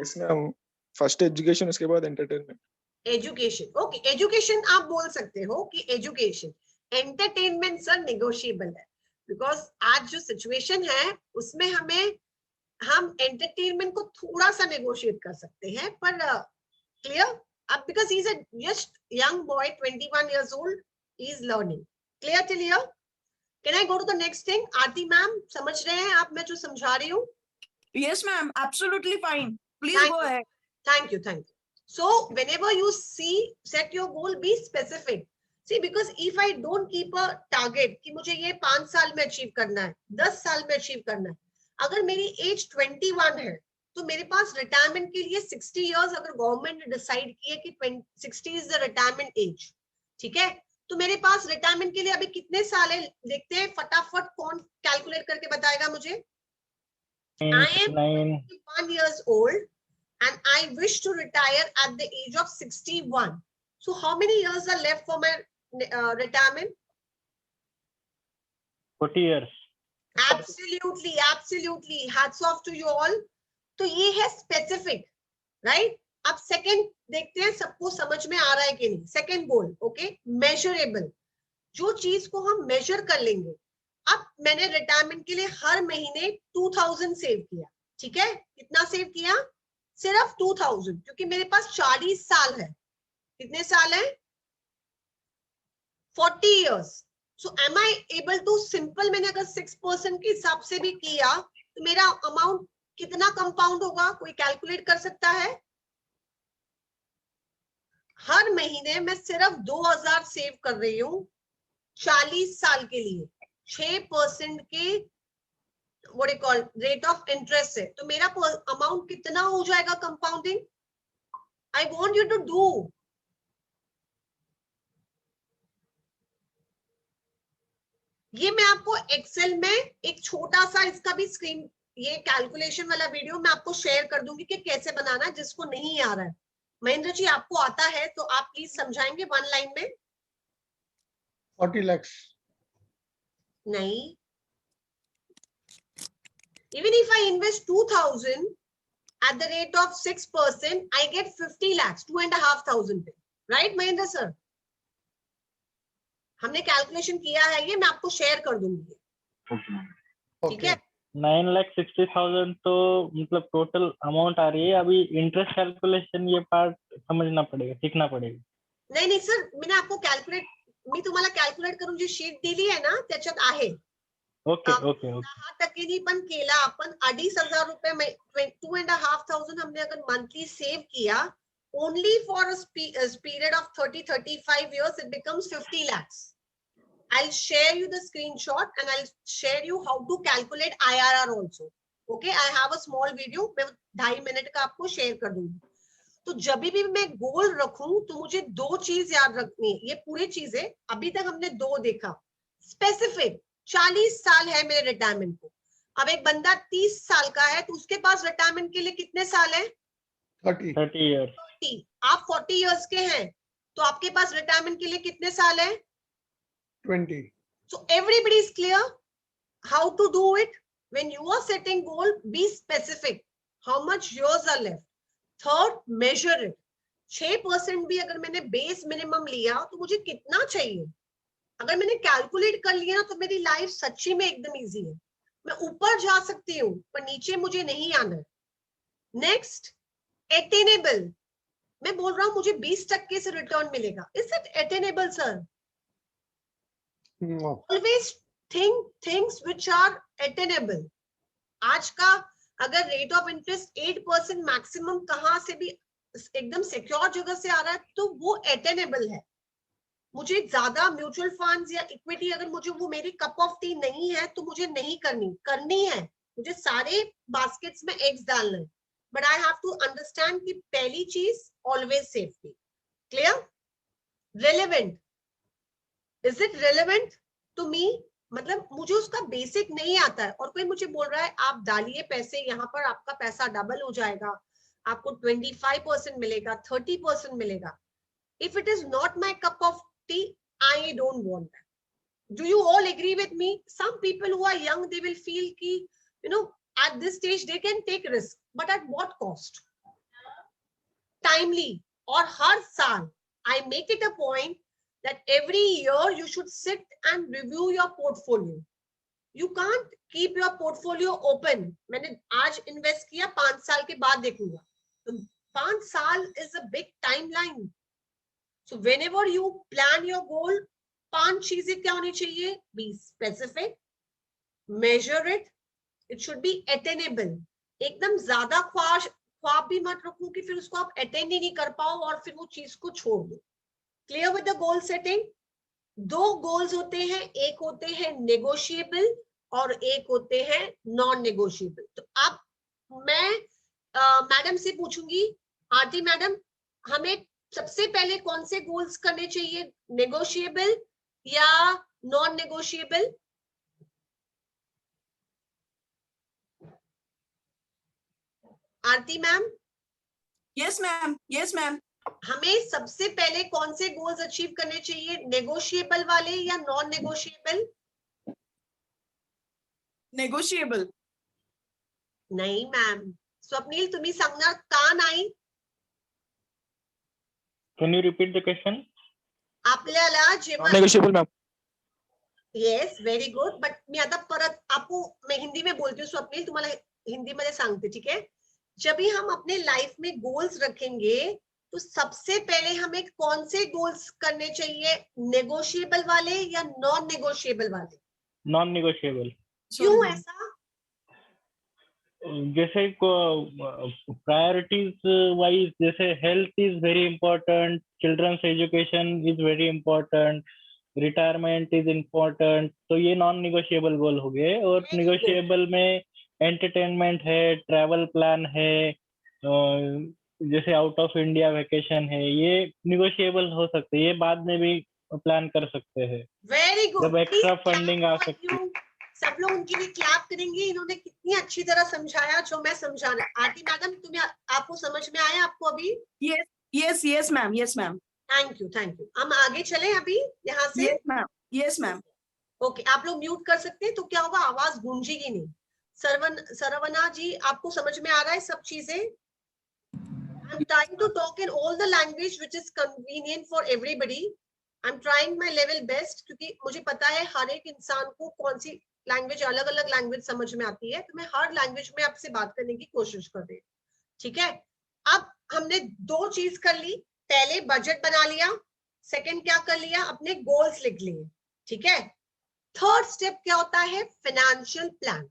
इसमें हम फर्स्ट एजुकेशन, उसके बाद एंटरटेनमेंट। एजुकेशन, ओके, एजुकेशन आप बोल सकते हो कि एजुकेशन। एंटरटेनमेंट सर नेगोशिएबल है, बिकॉज आज जो सिचुएशन है उसमें हम एंटरटेनमेंट को थोड़ा सा नेगोशिएट कर सकते हैं, पर क्लियर? अब because he is a just young boy, 21 years old, he is learning. Clear till here? Can I go to the next thing? Aarti ma'am समझ रहे हैं आप मैं जो समझा रही हूँ? Yes, ma'am. Absolutely fine. Please Thank go you. ahead. Thank you, thank you. So whenever you see, set your goal, be specific. See, because if I don't keep a target कि मुझे ये 5 साल में अचीव करना है, 10 साल में achieve करना है, अगर मेरी एज 21 है तो मेरे पास रिटायरमेंट के लिए 60 years अगर गवर्नमेंट ने डिसाइड किया कि 60 is the retirement age, ठीक है? तो मेरे पास रिटायरमेंट के लिए अभी कितने साल है देखते हैं फटाफट, कौन कैलकुलेट करके बताएगा मुझे? I am 21 years old and I wish to retire at the age of 61. So how many years are left for my retirement? 40 years. Absolutely, absolutely. Hats off to you all. तो ये है specific, right? अब second देखते हैं सबको समझ में आ रहा है कि नहीं। Second goal, okay? Measurable. जो चीज को हम measure कर लेंगे। अब मैंने रिटायरमेंट के लिए हर महीने 2000 सेव किया, ठीक है? कितना सेव किया? सिर्फ 2000, क्योंकि मेरे पास 40 साल है। कितने साल है? 40 years. So am I able to simple, मैंने अगर 6% के हिसाब से भी किया तो मेरा अमाउंट कितना कंपाउंड होगा? कोई कैलकुलेट कर सकता है? हर महीने मैं सिर्फ 2000 सेव कर रही हूँ 40 साल के लिए, 6% के what do you call rate of interest है, तो मेरा अमाउंट कितना हो जाएगा compounding? I want you to do. ये मैं आपको एक्सेल में एक छोटा सा इसका भी स्क्रीन, ये कैलकुलेशन वाला वीडियो मैं आपको शेयर कर दूंगी कि कैसे बनाना है, जिसको नहीं आ रहा है। महेंद्र जी आपको आता है तो आप प्लीज समझाएंगे 1 लाइन में? 40 lakhs. नहीं, even if I invest 2000 at the rate of 6%, I get 50 lakhs, 2,500 पे, right महेंद्र सर? हमने कैलकुलेशन किया है, ये मैं आपको शेयर कर दूंगी, ठीक है? 9,60,000 तो मतलब टोटल अमाउंट आ रही है। अभी इंटरेस्ट कैलकुलेशन ये पार्ट समझना पड़ेगा, सीखना पडेगा. नाही सर, मी आपको कैलकुलेट, मी तुम्हाला कॅल्क्युलेट करून जी शीट दिली आहे ना त्याच्यात आहे. ओके ओके ओके 10% पण केला आपण, 2,500 रुपये 2,500 हमने अगर मंथली सेव किया, only for a period of 30-35 years, it becomes 50 lakhs. I'll share you the screenshot and I'll share you how to calculate IRR also. Okay, I have a small video, मैं 2.5 minute का आपको share कर दूंगी. तो जब भी मैं गोल रखूं तो मुझे 2 चीज याद रखनी है. ये पूरी चीजें अभी तक हमने 2 देखा. स्पेसिफिक 40 साल है मेरे रिटायरमेंट को. अब एक बंदा 30 साल का है तो उसके पास रिटायरमेंट के लिए कितने साल है? 30 years. 30. आप 40 इयर्स के हैं तो आपके पास रिटायरमेंट के लिए कितने साल है? 20. So everybody is clear how to do it. When you are setting goal, be specific. How much years are left? Third, measure it. 6% भी अगर मैंने बेस मिनिमम लिया तो मुझे कितना चाहिए? अगर मैंने कैलकुलेट कर लिया तो मेरी लाइफ सच्ची में एकदम इजी है. मैं ऊपर जा सकती हूँ पर नीचे मुझे नहीं आना है. Next, attainable. मैं बोल रहा हूँ मुझे 20% से रिटर्न मिलेगा. Is it attainable sir? No. Always think things which are attainable. आज का अगर रेट ऑफ इंटरेस्ट 8% मैक्सिमम कहाँ से भी एकदम सिक्योर जगह से आ रहा है तो वो अटेनेबल है. मुझे ज्यादा म्यूचुअल फंड्स या इक्विटी, अगर मुझे वो मेरी कप ऑफ टी नहीं है तो मुझे नहीं करनी है. मुझे सारे बास्केट्स में एग्स डालना है. But I have to understand कि पहली चीज always safety. Clear? Relevant. Is it relevant to me? मतलब मुझे उसका बेसिक नहीं आता है और कोई मुझे बोल रहा है आप डालिए पैसे, यहाँ पर आपका पैसा डबल हो जाएगा, आपको 25% मिलेगा, 30% मिलेगा. If it is not my cup of tea, I don't want that. Do you all agree with me? Some people who are young, they will feel ki, you know, at this stage they can take risk, but at what cost? Timely. और हर साल I make it a point that every year you should sit and review your portfolio. You can't keep your portfolio open. मैंने आज invest किया, 5 साल के बाद देखूंगा. तो 5 साल is a big timeline. So whenever you plan your goal, 5 चीजें क्या होनी चाहिए? Be specific, measure it, it should be attainable. एकदम ज्यादा ख्वाब भी मत रखो कि फिर उसको आप अटेंड ही नहीं कर पाओ और फिर वो चीज को छोड़ दो. Clear with the goal setting? 2 goals होते हैं, एक होते हैं नेगोशिएबल और एक होते हैं नॉन नेगोशिएबल. तो अब मैं मैडम से पूछूंगी, आरती मैडम, हमें सबसे पहले कौन से गोल्स करने चाहिए, नेगोशिएबल या नॉन नेगोशिएबल? आरती ma'am. Yes, ma'am. Yes, ma'am. हमें सबसे पहले कौन से गोल्स अचीव करने चाहिए, नेगोशिएबल वाले या नॉन नेगोशिएबल? Negotiable. नाही मॅम. स्वप्नील तुम्ही सांगणार का नाही? Can you repeat the question? आपल्याला जेव्हा negotiable ma'am. Yes very good. But मी आता परत आपको मैं हिंदी में बोलती हूँ, स्वप्नील तुम्हाला हिंदी मध्ये सांगते, ठीक है? जब भी हम अपने लाइफ में गोल्स रखेंगे तो सबसे पहले हमें कौन से गोल्स करने चाहिए, नेगोशिएबल वाले या नॉन नेगोशिएबल वाले? Non negotiable. क्यों Sorry, ma'am. ऐसा? जैसे प्रायोरिटीज वाइज, जैसे health is very important, children's education is very important, retirement is important, तो ये नॉन निगोशिएबल गोल हो गए। और Very good. निगोशिएबल में एंटरटेनमेंट है, ट्रैवल प्लान है, जैसे आउट ऑफ इंडिया वेकेशन है, ये निगोशिएबल हो सकते हैं, ये बाद में भी प्लान कर सकते हैं वेरी गुड। जब एक्स्ट्रा फंडिंग आ सकती है। सब लोग उनके लिए क्लैप करेंगे, इन्होंने कितनी अच्छी तरह समझाया जो मैं समझाना। आरती मैडम, तुम्हें आपको समझ में आया आपको अभी? Yes, ma'am. Yes, ma'am. Thank you. हम आगे चलें अभी यहाँ से। Yes, ma'am. Yes, ma'am. Okay, आप लोग म्यूट कर सकते हैं, तो क्या होगा, आवाज गूंजेगी नहीं। सरवना जी, आपको समझ में आ रहा है सब चीजें? I'm trying to talk in all the language which is convenient for everybody. I'm trying my level best, क्योंकि मुझे पता है हर एक इंसान को कौन सी लैंग्वेज, अलग अलग लैंग्वेज समझ में आती है, तो मैं हर लैंग्वेज में आपसे बात करने की कोशिश कर रही हूँ, ठीक है? अब हमने दो चीज कर ली, पहले बजट बना लिया, सेकंड क्या कर लिया, अपने गोल्स लिख लिए, ठीक है? थर्ड स्टेप क्या होता है, फाइनेंशियल प्लान।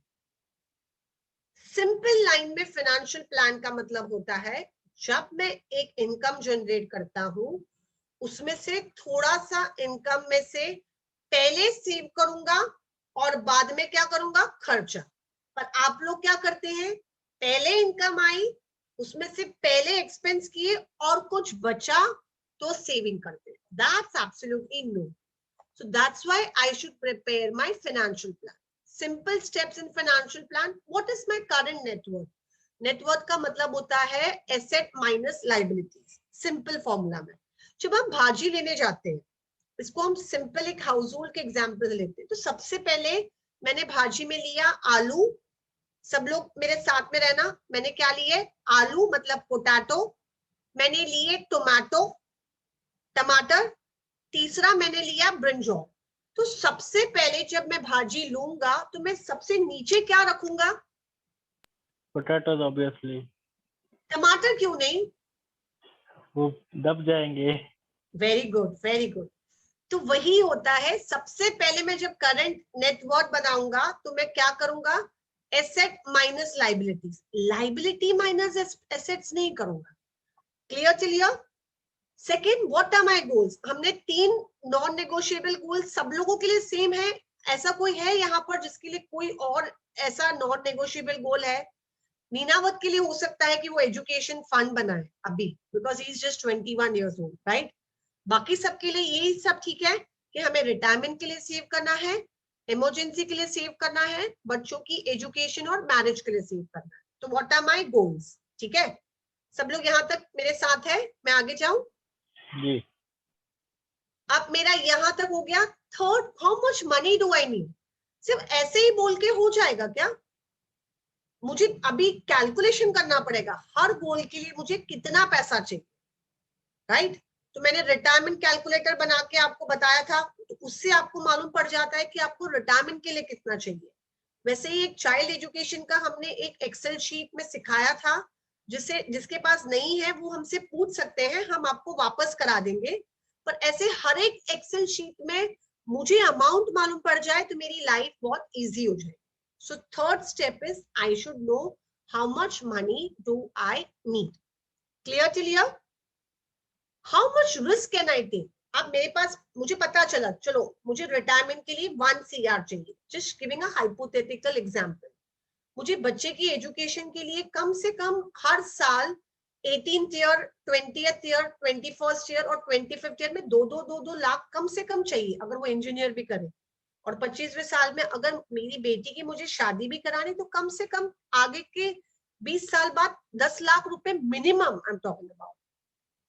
सिंपल लाइन में फाइनेंशियल प्लान का मतलब होता है, जब मैं एक इनकम जनरेट करता हूं, उसमें से थोड़ा सा इनकम में से पहले सेव करूंगा और बाद में क्या करूंगा, खर्चा। पर आप लोग क्या करते हैं, पहले इनकम आई, उसमें से पहले एक्सपेंस किए और कुछ बचा तो सेविंग करते हैं। That's absolutely no. So that's why I should prepare my financial plan. Simple steps in financial plan. What is my current net worth? Net worth का मतलब होता है asset minus liabilities. Simple formula में जब हम भाजी लेने जाते हैं, इसको हम सिंपल एक हाउस होल्ड के एग्जाम्पल लेते हैं, तो सबसे पहले मैंने भाजी में लिया आलू। सब लोग मेरे साथ में रहना, मैंने क्या लिए, आलू मतलब पोटैटो, मैंने लिए टोमेटो टमाटर, तीसरा मैंने लिया ब्रिंजॉल। तो सबसे पहले जब मैं भाजी लूंगा तो मैं सबसे नीचे क्या रखूंगा, पोटैटोज ऑब्वियसली। टमाटर क्यों नहीं? वो दब जाएंगे। Very good. तो वही होता है, सबसे पहले मैं जब करंट नेटवर्थ बनाऊंगा तो मैं क्या करूंगा, asset minus liabilities, liability minus assets नहीं करूंगा। Clear? Second, what are my goals? हमने 3 नॉन नेगोशिएबल गोल्स, सब लोगों के लिए सेम है? ऐसा कोई है यहाँ पर जिसके लिए कोई और ऐसा नॉन नेगोशिएबल गोल है? नीनावत के लिए हो सकता है कि वो एजुकेशन फंड बनाए अभी, because he is just 21 years old, right? बाकी सबके लिए यही सब ठीक है कि हमें रिटायरमेंट के लिए सेव करना है, इमरजेंसी के लिए सेव करना है, बच्चों की एजुकेशन और मैरिज के लिए सेव करना है। तो व्हाट आर माय गोल्स? ठीक है, सब लोग यहाँ तक मेरे साथ है? मैं आगे जाऊं? जी। अब मेरा यहां तक हो गया। Third, how much money do I need? सिर्फ ऐसे ही बोल के हो जाएगा क्या? मुझे अभी कैलकुलेशन करना पड़ेगा, हर गोल के लिए मुझे कितना पैसा चाहिए, राइट? तो मैंने रिटायरमेंट कैलकुलेटर बना के आपको बताया था, तो उससे आपको मालूम पड़ जाता है कि आपको रिटायरमेंट के लिए कितना चाहिए। वैसे ही एक चाइल्ड एजुकेशन का हमने एक एक्सेल शीट में सिखाया था, जिसके पास नहीं है वो हमसे पूछ सकते हैं, हम आपको वापस करा देंगे। पर ऐसे हर एक एक्सेल शीट में मुझे अमाउंट मालूम पड़ जाए तो मेरी लाइफ बहुत इजी हो जाए। So third step is I should know how much money do I need. Clear? How much risk can I take? अब मेरे पास, मुझे पता चला, चलो मुझे रिटायरमेंट के लिए 1 CR चाहिए, just giving a hypothetical example. मुझे बच्चे की एजुकेशन के लिए कम से कम हर साल 18th year, 20th year, 21st year और 25th ईयर में 2 लाख कम से कम चाहिए, अगर वो इंजीनियर भी करे। और 25वें साल में अगर मेरी बेटी की मुझे शादी भी करानी, तो कम से कम आगे के 20 साल बाद 10 लाख रुपए minimum I am talking about.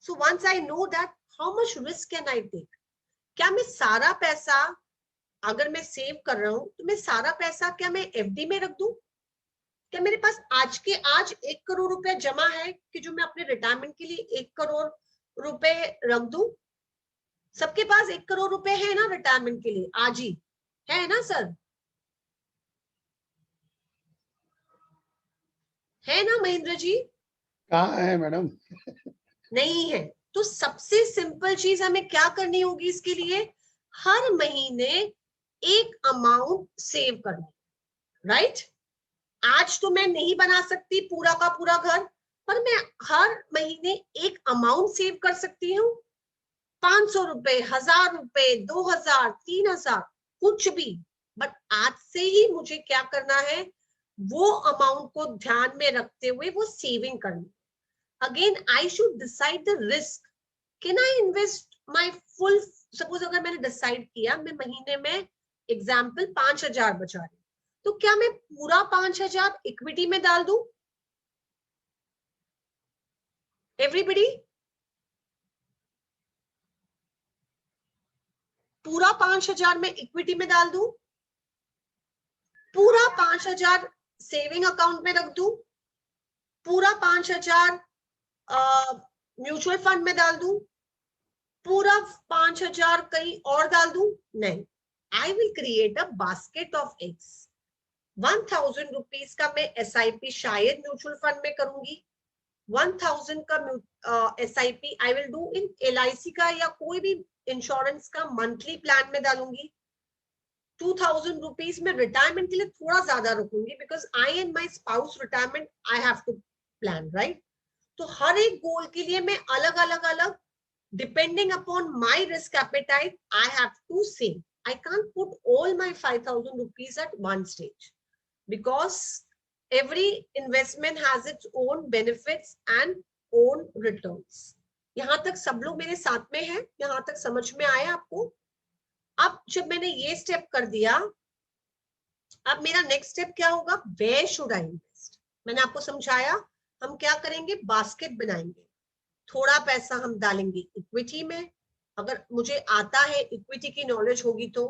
So once I know that, how much risk can I take? क्या मैं सारा पैसा, अगर मैं सेव कर रहा हूं तो मैं सारा पैसा क्या मैं FD में रख दूं? क्या मेरे पास आज के आज 1 करोड़ रुपए जमा है कि जो मैं अपने रिटायरमेंट के लिए 1 करोड़ रुपए रख दूं? सबके पास 1 करोड़ रुपए है ना रिटायरमेंट के लिए? आज ही है ना सर? है ना महेंद्र जी? कहाँ है मैडम? नहीं है। तो सबसे सिंपल चीज हमें क्या करनी होगी इसके लिए, हर महीने एक अमाउंट सेव करनी, राइट? आज तो मैं नहीं बना सकती पूरा का पूरा घर, पर मैं हर महीने एक अमाउंट सेव कर सकती हूँ। 500 रुपए, 1000 रुपए, 2000, 3000, कुछ भी। बट आज से ही मुझे क्या करना है, वो अमाउंट को ध्यान में रखते हुए वो सेविंग करनी। Again I should decide the risk. Can I invest my full, suppose अगर मैंने डिसाइड किया मैं महीने में एग्जाम्पल 5000 बचा रही, तो क्या मैं पूरा 5000 इक्विटी में डाल दूं? एवरीबडी, पूरा 5000 में इक्विटी में डाल दूं? पूरा 5000 सेविंग अकाउंट में रख दूं? पूरा 5000 म्यूचुअल फंड में डाल दूं? पूरा 5000 कहीं और डाल दूं? नहीं, I will create a basket of eggs. 1000 rupees का मैं SIP शायद म्यूचुअल फंड में करूंगी, 1000 का SIP I will do in LIC का या कोई भी इंश्योरेंस का मंथली प्लान में डालूंगी। 2000 रुपीज में रिटायरमेंट के लिए थोड़ा ज्यादा रखूंगी, because I and my spouse retirement I have to plan, right? तो हर एक गोल के लिए मैं अलग अलग depending upon my risk appetite, I have to save. I can't put all my 5000 rupees at one stage, because every investment has its own benefits and own returns. यहां तक सब लोग मेरे साथ में हैं? यहां तक समझ में आया आपको? अब जब मैंने ये स्टेप कर दिया, अब मेरा नेक्स्ट स्टेप क्या होगा, where should I invest? मैंने आपको समझाया, हम क्या करेंगे, बास्केट बनाएंगे। थोड़ा पैसा हम डालेंगे इक्विटी में, अगर मुझे आता है इक्विटी की नॉलेज होगी तो।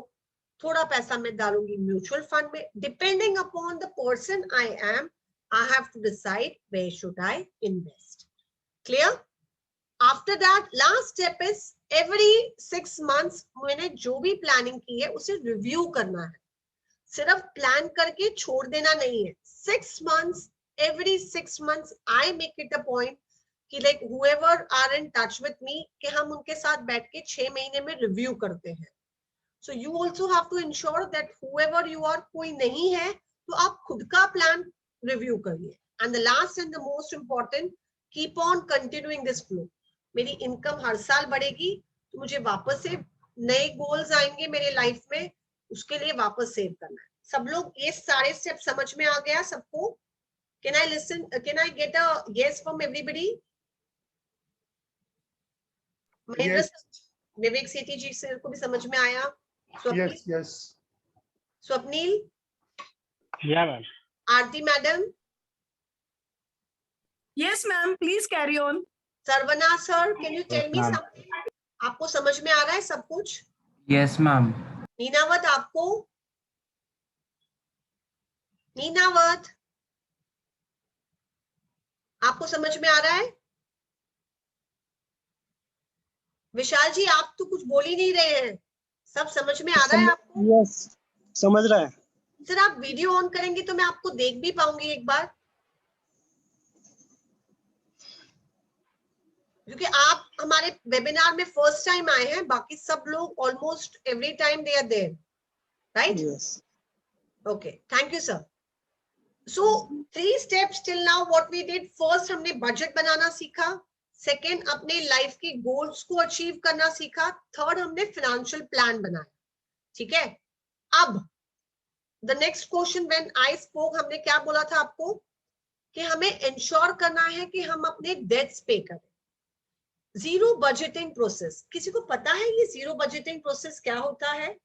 थोड़ा पैसा मैं डालूंगी म्यूचुअल फंड में। Depending upon the person I am, I have to decide where should I invest. Clear? After that last step is every 6 months मैंने जो भी प्लानिंग की है उसे रिव्यू करना है। सिर्फ प्लान करके छोड़ देना नहीं है। 6 months, every 6 months I make it a point कि like whoever are in touch with me कि हम उनके साथ बैठ के 6 महीने में रिव्यू करते हैं। So you also have to ensure that whoever you are, कोई नहीं है तो आप खुद का प्लान रिव्यू करिए। And the last and the most important, keep on continuing this flow. मेरी इनकम हर साल बढ़ेगी तो मुझे वापस से नए गोल्स आएंगे मेरे लाइफ में, उसके लिए वापस सेव करना है। सब लोग ये सारे स्टेप समझ में आ गया सबको? Can I listen? Can I get a yes from everybody? Mahendra sir, Vivek Sethi ji sir को भी समझ में आया? Yes, yes. स्वप्नील, या ma'am. Aarti madam, Yes, ma'am. Please carry on. Saravana sir, can you tell Yes, me ma'am. Something? आपको समझ में आ रहा है सब कुछ? Yes ma'am. नीनावत, आपको? नीनावत, आपको समझ में आ रहा है? विशाल जी, आप तो कुछ बोल ही नहीं रहे हैं। सब समझ में आ रहा है आपको? यस, समझ रहा है। सर आप वीडियो ऑन करेंगे तो मैं आपको देख भी पाऊंगी एक बार, क्योंकि आप हमारे वेबिनार में फर्स्ट टाइम आए हैं, बाकी सब लोग almost every time they are there, right? Yes, okay, thank you sir. So 3 steps till now what we did, first हमने बजट बनाना सीखा, सेकेंड अपने लाइफ के गोल्स को अचीव करना सीखा, थर्ड हमने फाइनेंशियल प्लान बनाया, ठीक है? अब the next question when I spoke, हमने क्या बोला था आपको कि हमें इंश्योर करना है कि हम अपने डेट्स पे करें। जीरो बजटिंग प्रोसेस, किसी को पता है ये जीरो बजटिंग प्रोसेस क्या होता है?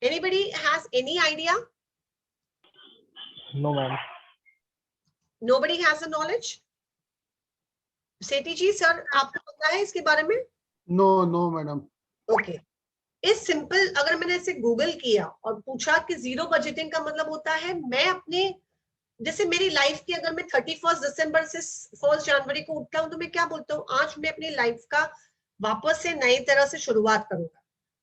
Anybody has any idea? No ma'am. Nobody has a knowledge? Sethi ji sir, आपको पता है इसके बारे में? No, no, madam. ओके, इस सिंपल, अगर मैंने इसे गूगल किया और पूछा कि जीरो बजटिंग का मतलब होता है मैं अपने, जैसे मेरी लाइफ की, अगर मैं 31 दिसंबर से 1 जनवरी को उठता हूं तो मैं क्या बोलता हूँ, आज मैं अपनी लाइफ का वापस से नई तरह से शुरुआत करूंगा।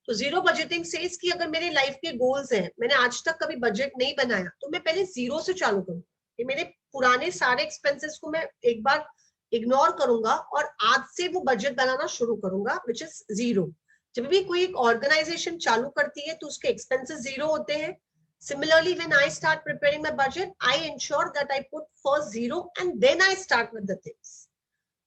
तो जीरो बजटिंग सेज कि अगर मेरे लाइफ के गोल्स हैं, मैंने आज तक कभी बजट नहीं बनाया, तो मैं पहले जीरो से चालू करूँ कि मेरे पुराने सारे एक्सपेंसेस को मैं एक बार इग्नोर करूंगा और आज से वो बजट बनाना शुरू करूंगा विच इज जीरो। जब भी कोई एक ऑर्गेनाइजेशन चालू करती है तो उसके एक्सपेंसेस जीरो होते हैं। Similarly, when I start preparing my budget, I ensure that I put first zero and then I start with the things.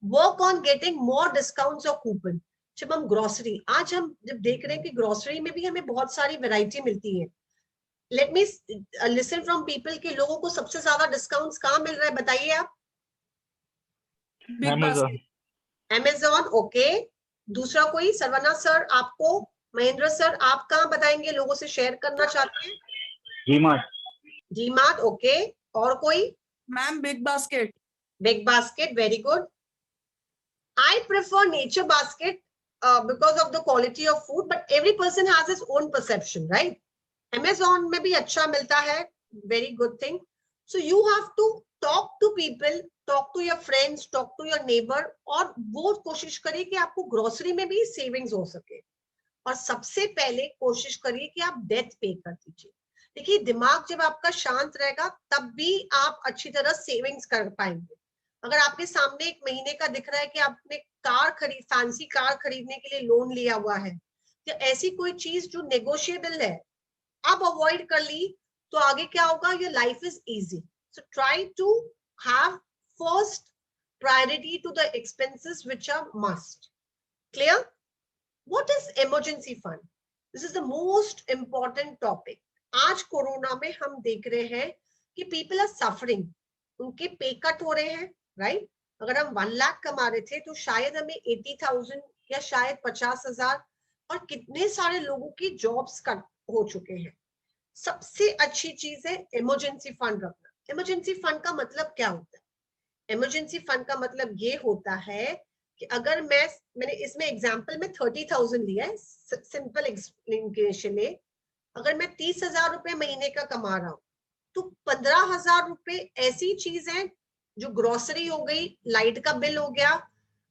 Work on getting more discounts or coupon. जब हम grocery, आज हम जब देख रहे हैं कि ग्रोसरी में भी हमें बहुत सारी वैरायटी मिलती है। Let me listen from people कि लोगों को सबसे ज्यादा डिस्काउंट्स कहाँ मिल रहा है, बताइए आप। Big Amazon. Basket. Amazon, okay. दूसरा कोई, सरवना सर आपको, महेंद्र सर आप कहाँ बताएंगे, लोगों से शेयर करना चाहते हैं? DMart. डीमार्ट, ओके। और कोई? Ma'am big basket. Big basket, very good. I prefer nature basket because of the quality of food, but every person has his own perception, right? Amazon में भी अच्छा मिलता है, very good thing. So you have to talk to people, talk to your friends, talk to your neighbor, और वो कोशिश करिए कि आपको ग्रोसरी में भी सेविंग्स हो सके। और सबसे पहले कोशिश करिए कि आप डेट पे कर दीजिए। देखिए, दिमाग जब आपका शांत रहेगा तब भी आप अच्छी तरह सेविंग्स कर पाएंगे। अगर आपके सामने एक महीने का दिख रहा है कि आपने फैंसी कार खरीदने के लिए लोन लिया हुआ है, तो ऐसी कोई चीज जो नेगोशिएबल है अब अवॉइड कर ली, तो आगे क्या होगा, your life is easy. So try to have first priority to the expenses which are must. Clear? What is emergency fund? This is the most important topic. आज कोरोना में हम देख रहे हैं कि people are suffering, उनके पे cut हो रहे हैं, राइट? अगर हम 1 लाख कमा रहे थे तो शायद हमें 80,000 या शायद 50,000, और कितने सारे लोगों की जॉब्स कट हो चुके हैं। सबसे अच्छी चीज है इमरजेंसी फंड रखना। इमरजेंसी फंड का मतलब क्या होता है? इमरजेंसी फंड का मतलब ये होता है कि अगर मैंने इसमें एग्जांपल में 30,000 लिया है, सिंपल एक्सप्लेनेशन है। अगर मैं 30,000 रुपए महीने का कमा रहा हूं तो 15,000 रुपए ऐसी चीज है जो ग्रोसरी हो गई, लाइट का बिल हो गया,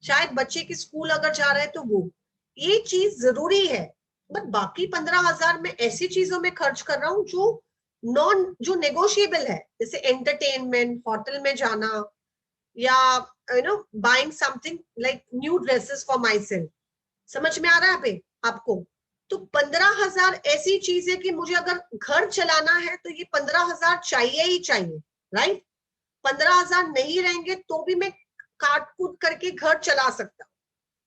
शायद बच्चे की स्कूल अगर जा रहे हैं तो वो, ये चीज जरूरी है। बट बाकी 15,000 में ऐसी चीजों में खर्च कर रहा हूँ जो नेगोशिएबल है, जैसे एंटरटेनमेंट, होटल में जाना, या buying something like new dresses for my self. समझ में आ रहा है पे आपको? तो 15,000 ऐसी चीज है कि मुझे अगर घर चलाना है तो ये 15,000 चाहिए ही चाहिए, राइट? 15,000 नहीं रहेंगे तो भी मैं काट कूट करके घर चला सकता हूँ।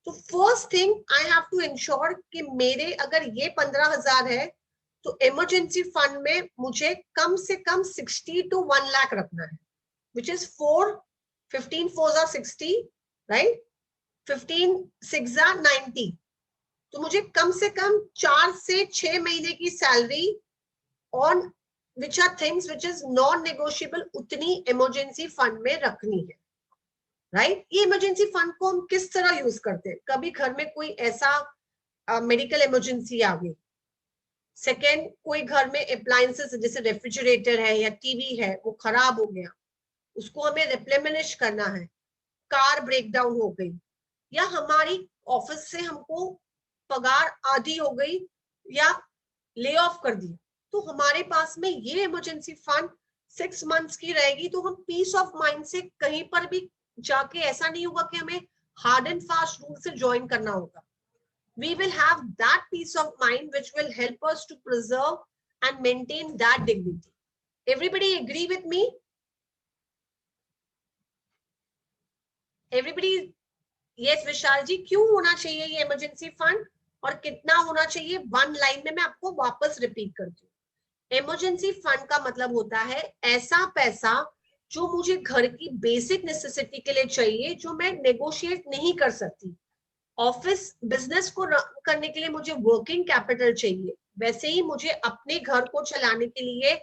तो first thing I have to ensure कि मेरे अगर ये 15,000 है तो इमरजेंसी फंड में मुझे कम से कम 60 to 1 लाख रखना है, which is 15 4s are 60, right? 15 6s are 90. तो मुझे कम से कम 4 से 6 महीने की salary on which are things which is non negotiable उतनी इमरजेंसी फंड में रखनी है, राइट? ये इमरजेंसी फंड को हम किस तरह यूज करते हैं? कभी घर में कोई ऐसा मेडिकल इमरजेंसी आ गई, सेकेंड कोई घर में अप्लायंसेस जैसे रेफ्रिजरेटर है या टीवी है वो खराब हो गया, उसको हमें रिप्लेनिश करना है, कार ब्रेकडाउन हो गई, या हमारी ऑफिस से हमको पगार आधी हो गई या ले ऑफ कर दिया, तो हमारे पास में ये इमरजेंसी फंड 6 months की रहेगी। तो हम पीस ऑफ माइंड से कहीं पर भी जाके ऐसा नहीं होगा कि हमें हार्ड एंड फास्ट रूल से ज्वाइन करना होगा। We will have that peace of mind which will help us to preserve and maintain that dignity. Everybody agree with me? Everybody? Yes, विशाल जी, क्यों होना चाहिए ये इमरजेंसी फंड और कितना होना चाहिए? 1 लाइन में मैं आपको वापस रिपीट करती हूँ। इमरजेंसी फंड का मतलब होता है ऐसा पैसा जो मुझे घर की बेसिक नेसेसिटी के लिए चाहिए, जो मैं नेगोशिएट नहीं कर सकती। ऑफिस बिजनेस को रन करने के लिए मुझे वर्किंग कैपिटल चाहिए, वैसे ही मुझे अपने घर को चलाने के लिए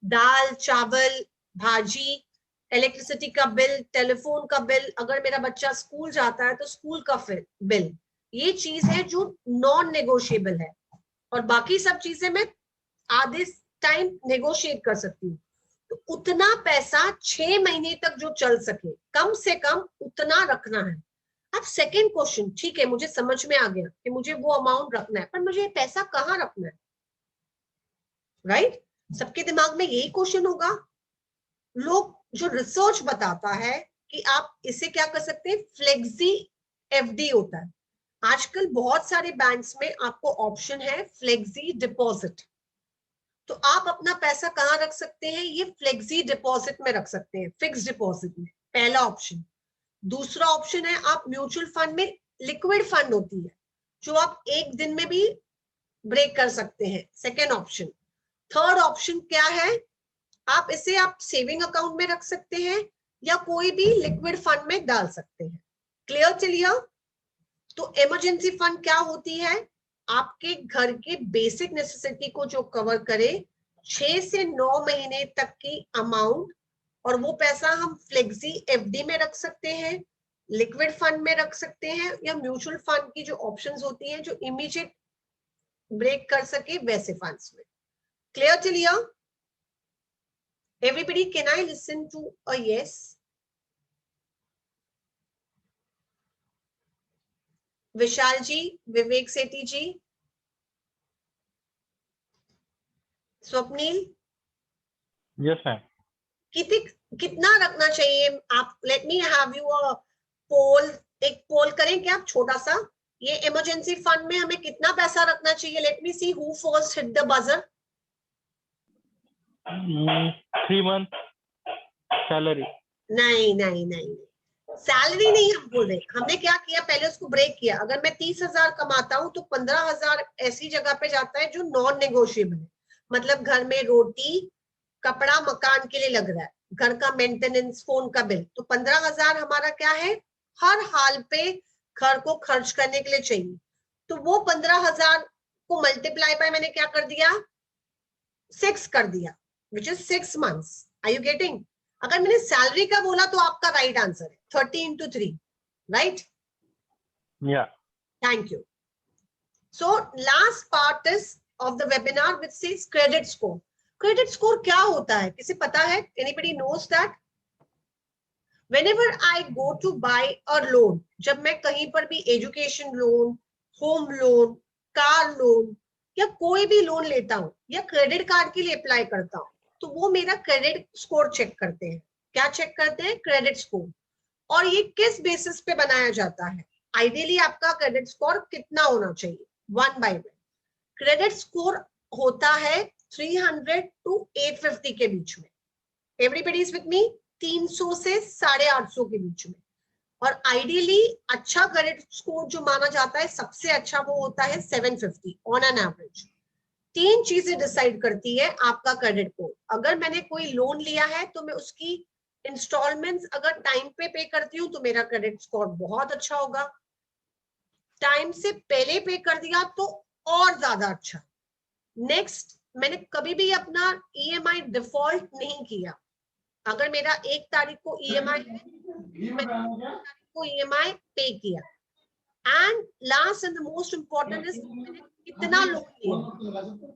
दाल, चावल, भाजी, इलेक्ट्रिसिटी का बिल, टेलीफोन का बिल, अगर मेरा बच्चा स्कूल जाता है तो स्कूल का बिल, ये चीज है जो नॉन नेगोशिएबल है। और बाकी सब चीजें मैं आधे टाइम नेगोशिएट कर सकती हूँ। तो उतना पैसा 6 महीने तक जो चल सके, कम से कम उतना रखना है। अब सेकेंड क्वेश्चन, ठीक है मुझे समझ में आ गया कि मुझे वो अमाउंट रखना है, पर मुझे पैसा कहाँ रखना है, राइट? सबके दिमाग में यही क्वेश्चन होगा। लोग जो रिसर्च बताता है कि आप इसे क्या कर सकते हैं, फ्लेक्सी एफडी होता है। आजकल बहुत सारे बैंक्स में आपको ऑप्शन है फ्लेक्सी डिपॉजिट, तो आप अपना पैसा कहाँ रख सकते हैं, ये फ्लेक्सी डिपॉजिट में रख सकते हैं, फिक्स डिपॉजिट में, पहला ऑप्शन। दूसरा ऑप्शन है आप म्यूचुअल फंड में, लिक्विड फंड होती है जो आप एक दिन में भी ब्रेक कर सकते हैं, सेकेंड ऑप्शन। थर्ड ऑप्शन क्या है, आप इसे आप सेविंग अकाउंट में रख सकते हैं या कोई भी लिक्विड फंड में डाल सकते हैं। क्लियर चलिए। तो इमरजेंसी फंड क्या होती है, आपके घर के बेसिक नेसेसिटी को जो कवर करे 6 से 9 महीने तक की अमाउंट, और वो पैसा हम फ्लेक्सी एफडी में रख सकते हैं, लिक्विड फंड में रख सकते हैं, या म्यूचुअल फंड की जो ऑप्शंस होती हैं जो इमीडिएट ब्रेक कर सके वैसे फंड्स में। क्लियर चलिए। Everybody, can I listen to a yes? Vishal ji, Vivek Sethi ji, Swapnil, yes ma'am. कितना रखना चाहिए आप? Let me have you a poll, एक पोल करें क्या आप छोटा सा, ये इमरजेंसी फंड में हमें कितना पैसा रखना चाहिए? Late me see who first hit the buzzer. 3 month salary. नहीं नहीं नहीं, सैलरी नहीं हम बोल रहे। हमने क्या किया, पहले उसको ब्रेक किया। अगर मैं 30,000 कमाता हूं तो 15,000 ऐसी जगह पे जाता है जो नॉन नेगोशिएबल है, मतलब घर में रोटी कपड़ा मकान के लिए लग रहा है, घर का मेंटेनेंस, फोन का बिल, तो 15,000 हमारा क्या है, हर हाल पे घर को खर्च करने के लिए चाहिए। तो वो 15,000 को मल्टीप्लाई बाय मैंने क्या कर दिया, 6 कर दिया, which is 6 months। Are you getting? अगर मैंने सैलरी का बोला तो आपका राइट आंसर है 30 into 3, राइट? या Thank you. So last part is of the webinar which says credit score. Credit score क्या होता है, किसे पता है? Anybody knows that? Whenever I go to buy a loan, जब मैं कहीं पर भी education loan, home loan, car loan या कोई भी लोन लेता हूं या क्रेडिट कार्ड के लिए अप्लाई करता हूं, तो वो मेरा क्रेडिट स्कोर चेक करते हैं। क्या चेक करते हैं? Credit score. और ये किस बेसिस पे बनाया जाता है? आइडियली आपका क्रेडिट स्कोर कितना होना चाहिए? 1 by 1। क्रेडिट स्कोर होता है 300 to 850 के बीच में। Everybody is with me? 300 से 850 के बीच में। और आइडियली अच्छा क्रेडिट स्कोर जो माना जाता है, सबसे अच्छा वो होता है 750 ऑन एन एवरेज। 3 चीजें डिसाइड करती है आपका क्रेडिट स्कोर। अगर मैंने कोई लोन लिया है तो मैं उसकी इंस्टॉलमेंट्स अगर टाइम पे करती हूँ तो मेरा क्रेडिट स्कोर बहुत अच्छा होगा। टाइम से पहले पे कर दिया तो और ज्यादा अच्छा। नेक्स्ट, मैंने कभी भी अपना ईएमआई डिफॉल्ट नहीं किया। अगर मेरा 1 तारीख को ईएमआई है, को ईएमआई पे किया। And last and the most important is मैंने कितना लोन लिया।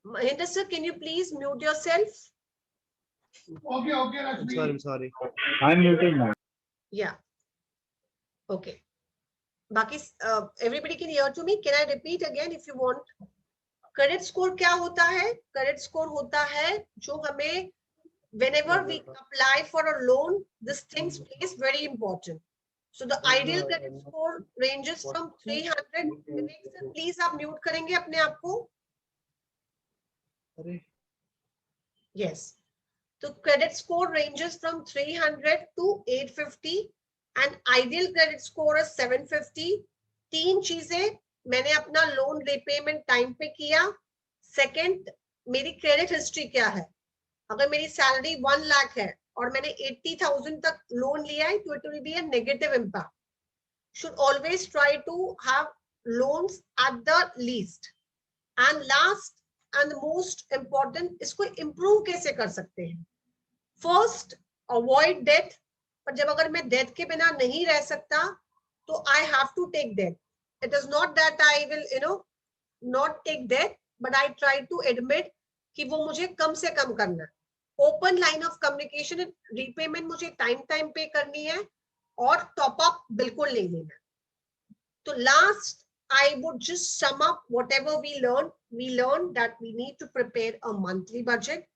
Mahendra sir, can you please mute yourself? I'm sorry. I'm muted now. Yeah. Okay. Baki, everybody can hear to me. Can I repeat again if you want? Credit score क्या होता है? Credit score होता है जो हमें whenever we apply for a loan, this things plays very important. So the ideal credit score ranges from 300. Vivek sir, please आप mute करेंगे अपने आप को? Yes. So credit score ranges from 300 to 850 and ideal credit score is 750. 3 चीजें, मैंने अपना loan repayment time पे किया। सेकंड, मेरी क्रेडिट हिस्ट्री क्या है। अगर मेरी सैलरी 1 लाख है और मैंने 80,000 तक लोन लिया है तो it will be a negative impact. Should always try to have loans at the least. And last and most important, इसको इम्प्रूव कैसे कर सकते हैं? First, avoid debt. पर जब अगर मैं डेट के बिना नहीं रह सकता तो I have to take debt. It is not that I will not take debt, but I try to admit कि वो मुझे कम से कम करना है। Open line of communication, repayment मुझे टाइम पे करनी है और टॉप अप बिल्कुल नहीं लेना। तो last, I would just sum up whatever we learned. We learned that we need to prepare a monthly budget.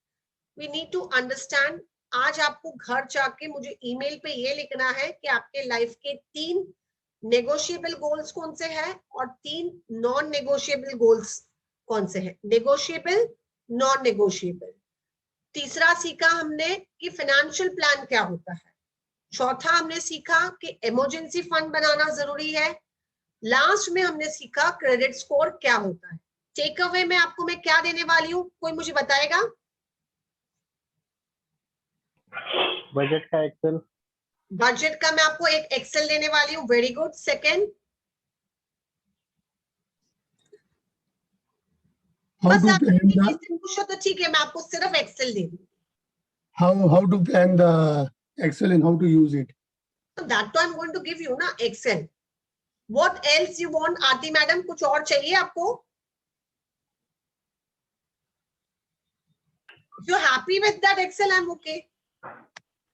We need to understand आज आपको घर जाके मुझे ईमेल पे ये लिखना है कि आपके लाइफ के 3 नेगोशिएबल गोल्स कौन से हैं और 3 नॉन नेगोशिएबल गोल्स कौन से हैं। Negotiable, non negotiable. तीसरा सीखा हमने कि फाइनेंशियल प्लान क्या होता है। चौथा हमने सीखा कि इमरजेंसी फंड बनाना जरूरी है। लास्ट में हमने सीखा क्रेडिट स्कोर क्या होता है। टेक अवे में आपको मैं क्या देने वाली हूँ, कोई मुझे बताएगा? बजट का एक्सेल। बजट का मैं आपको एक एक्सेल देने वाली हूँ। Very good. सेकेंड, How बस to आप plan हिंदी the, में पूछो तो ठीक है, मैं आपको सिर्फ एक्सेल दे दूँ। how to plan the Excel and how to use it. That too I'm going to give you ना Excel. What else you want, Aarti madam? कुछ और चाहिए आपको? If you're happy with that Excel, I'm okay.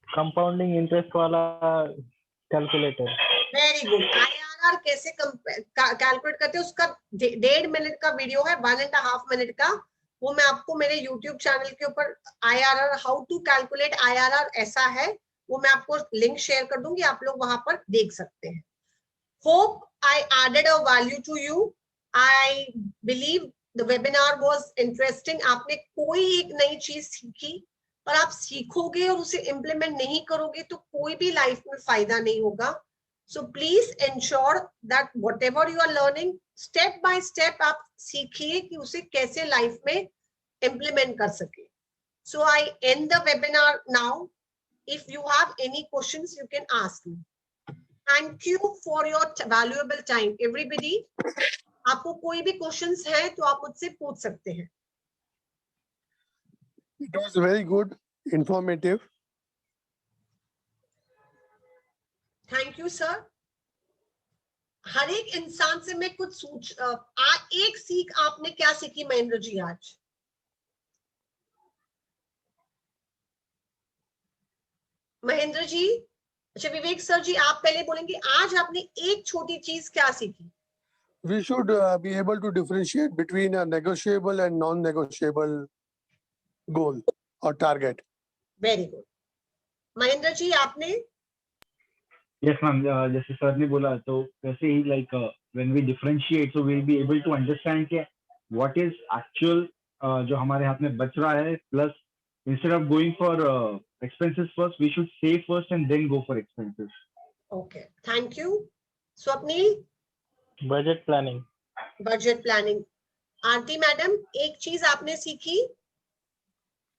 Compounding interest वाला calculator. Very good. IRR कैसे calculate करते हैं उसका 1.5 मिनट का वीडियो है, 1.5 मिनट का। वो मैं आपको मेरे YouTube चैनल के ऊपर IRR, how to calculate IRR ऐसा है, वो मैं आपको लिंक शेयर कर दूंगी, आप लोग वहां पर देख सकते हैं। Hope I added a value to you. I believe the webinar was interesting. आपने कोई एक नई चीज सीखी, पर आप सीखोगे और उसे इम्प्लीमेंट नहीं करोगे तो कोई भी लाइफ में फायदा नहीं होगा। So please ensure that whatever you are learning, step by step आप सीखिए कि उसे कैसे लाइफ में इम्प्लीमेंट कर सके। So I end the webinar now. If you have any questions, you can ask me. Thank you for your valuable time, everybody. आपको कोई भी क्वेश्चंस है तो आप मुझसे पूछ सकते हैं। It was very good, informative. Thank you sir. हर एक इंसान से मैं कुछ एक सीख आपने क्या सीखी महेंद्र जी आज? महेंद्र जी, अच्छा विवेक सर जी आप पहले बोलेंगे। आज आपने एक छोटी चीज क्या सीखी? We should be able to differentiate between a negotiable and non-negotiable goal or target. Very good. Mahendra ji आपने? Yes, ma'am. जैसे सर ने बोला तो वैसे ही like when we differentiate, so we'll be able to understand कि what is actual जो हमारे हाथ में बच रहा है, plus instead of going for expenses first, we should save first and then go for expenses. Okay, thank you. Swapnil? Budget planning. Budget planning. Aarti madam, एक चीज आपने सीखी?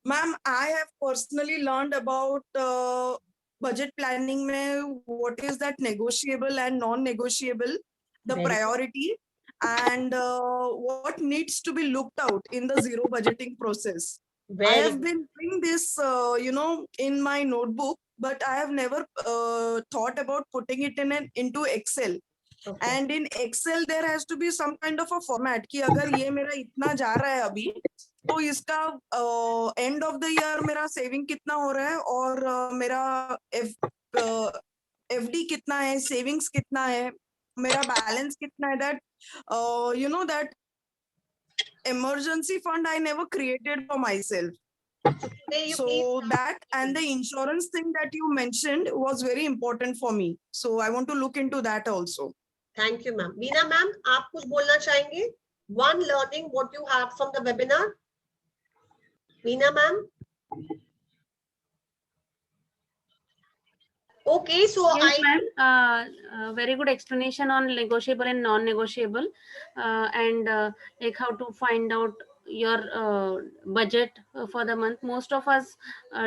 Ma'am, I have personally learned about budget planning में what is that negotiable and non-negotiable, the Very good. priority, and what needs to be looked out in the zero budgeting process. I very have been doing this, in my notebook, but I have never thought about putting it into Excel. Okay. And in Excel there has to be some kind of a format कि अगर ये मेरा इतना जा रहा है अभी, तो इसका एंड ऑफ द ईयर मेरा सेविंग कितना हो रहा है और मेरा एफडी कितना है, सेविंग्स कितना है, मेरा बैलेंस कितना है, that that emergency fund I never created for myself. Today you So please- that and the insurance thing that you mentioned was very important for me. So I want to look into that also. Thank you ma'am. Veena ma'am, आप कुछ बोलना चाहेंगे? One learning what you have from the webinar. Veena ma'am? Okay, so Yes, ma'am. Very good explanation on negotiable and non-negotiable, and like how to find out your budget for the month. Most of us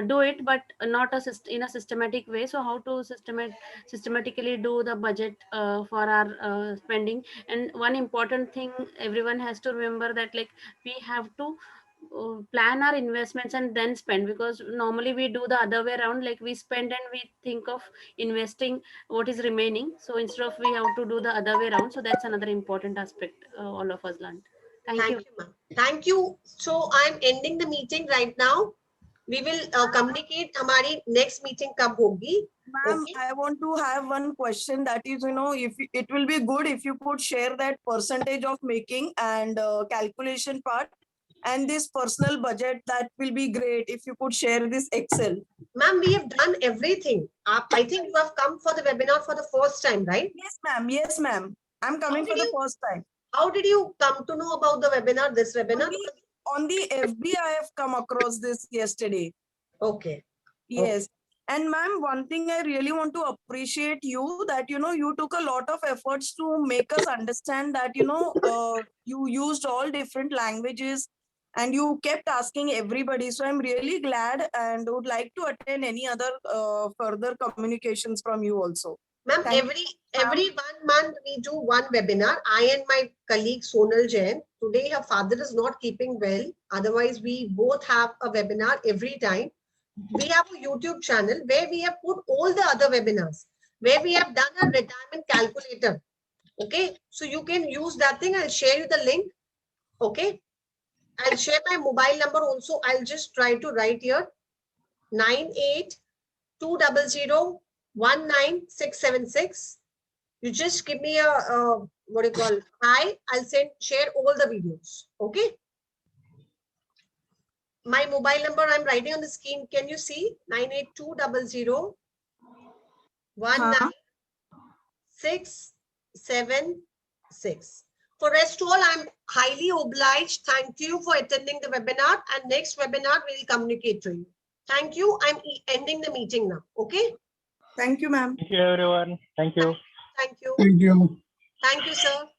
do it, but not in a systematic way. So how to systematically do the budget for our spending. And one important thing everyone has to remember that like we have to plan our investments and then spend, because normally we do the other way around, like we spend and we think of investing what is remaining. So instead of, we have to do the other way around. So that's another important aspect all of us learned. Thank you. ma'am. Thank you. So I'm ending the meeting right now. We will communicate हमारी next meeting कब होगी. Ma'am, Okay. I want to have one question, that is, if it will be good if you could share that percentage of making and calculation part and this personal budget, that will be great if you could share this Excel. Ma'am, we have done everything. I think you have come for the webinar for the first time, right? Yes, ma'am. Yes, ma'am. I'm coming for did the you- first time. How did you come to know about the webinar, this webinar? On the FB, I have come across this yesterday. Okay. Yes. And ma'am, one thing I really want to appreciate you that, you took a lot of efforts to make us understand that, you used all different languages and you kept asking everybody. So I'm really glad and would like to attend any other further communications from you also. Ma'am, Thank every 1 month we do one webinar. I and my colleague Sonal Jain. Today her father is not keeping well. Otherwise, we both have a webinar every time. We have a YouTube channel where we have put all the other webinars, where we have done a retirement calculator. Okay, so you can use that thing. I'll share you the link. Okay, I'll share my mobile number also. I'll just try to write here 9820019676. You just give me a what do you call hi. I'll share all the videos. Okay. My mobile number I'm writing on the screen. Can you see? 9820019676. For rest all, I'm highly obliged. Thank you for attending the webinar, and next webinar we'll communicate to you. Thank you. I'm ending the meeting now. Okay. Thank you, ma'am. Thank you, everyone. Thank you. Thank you. Thank you. Thank you, sir.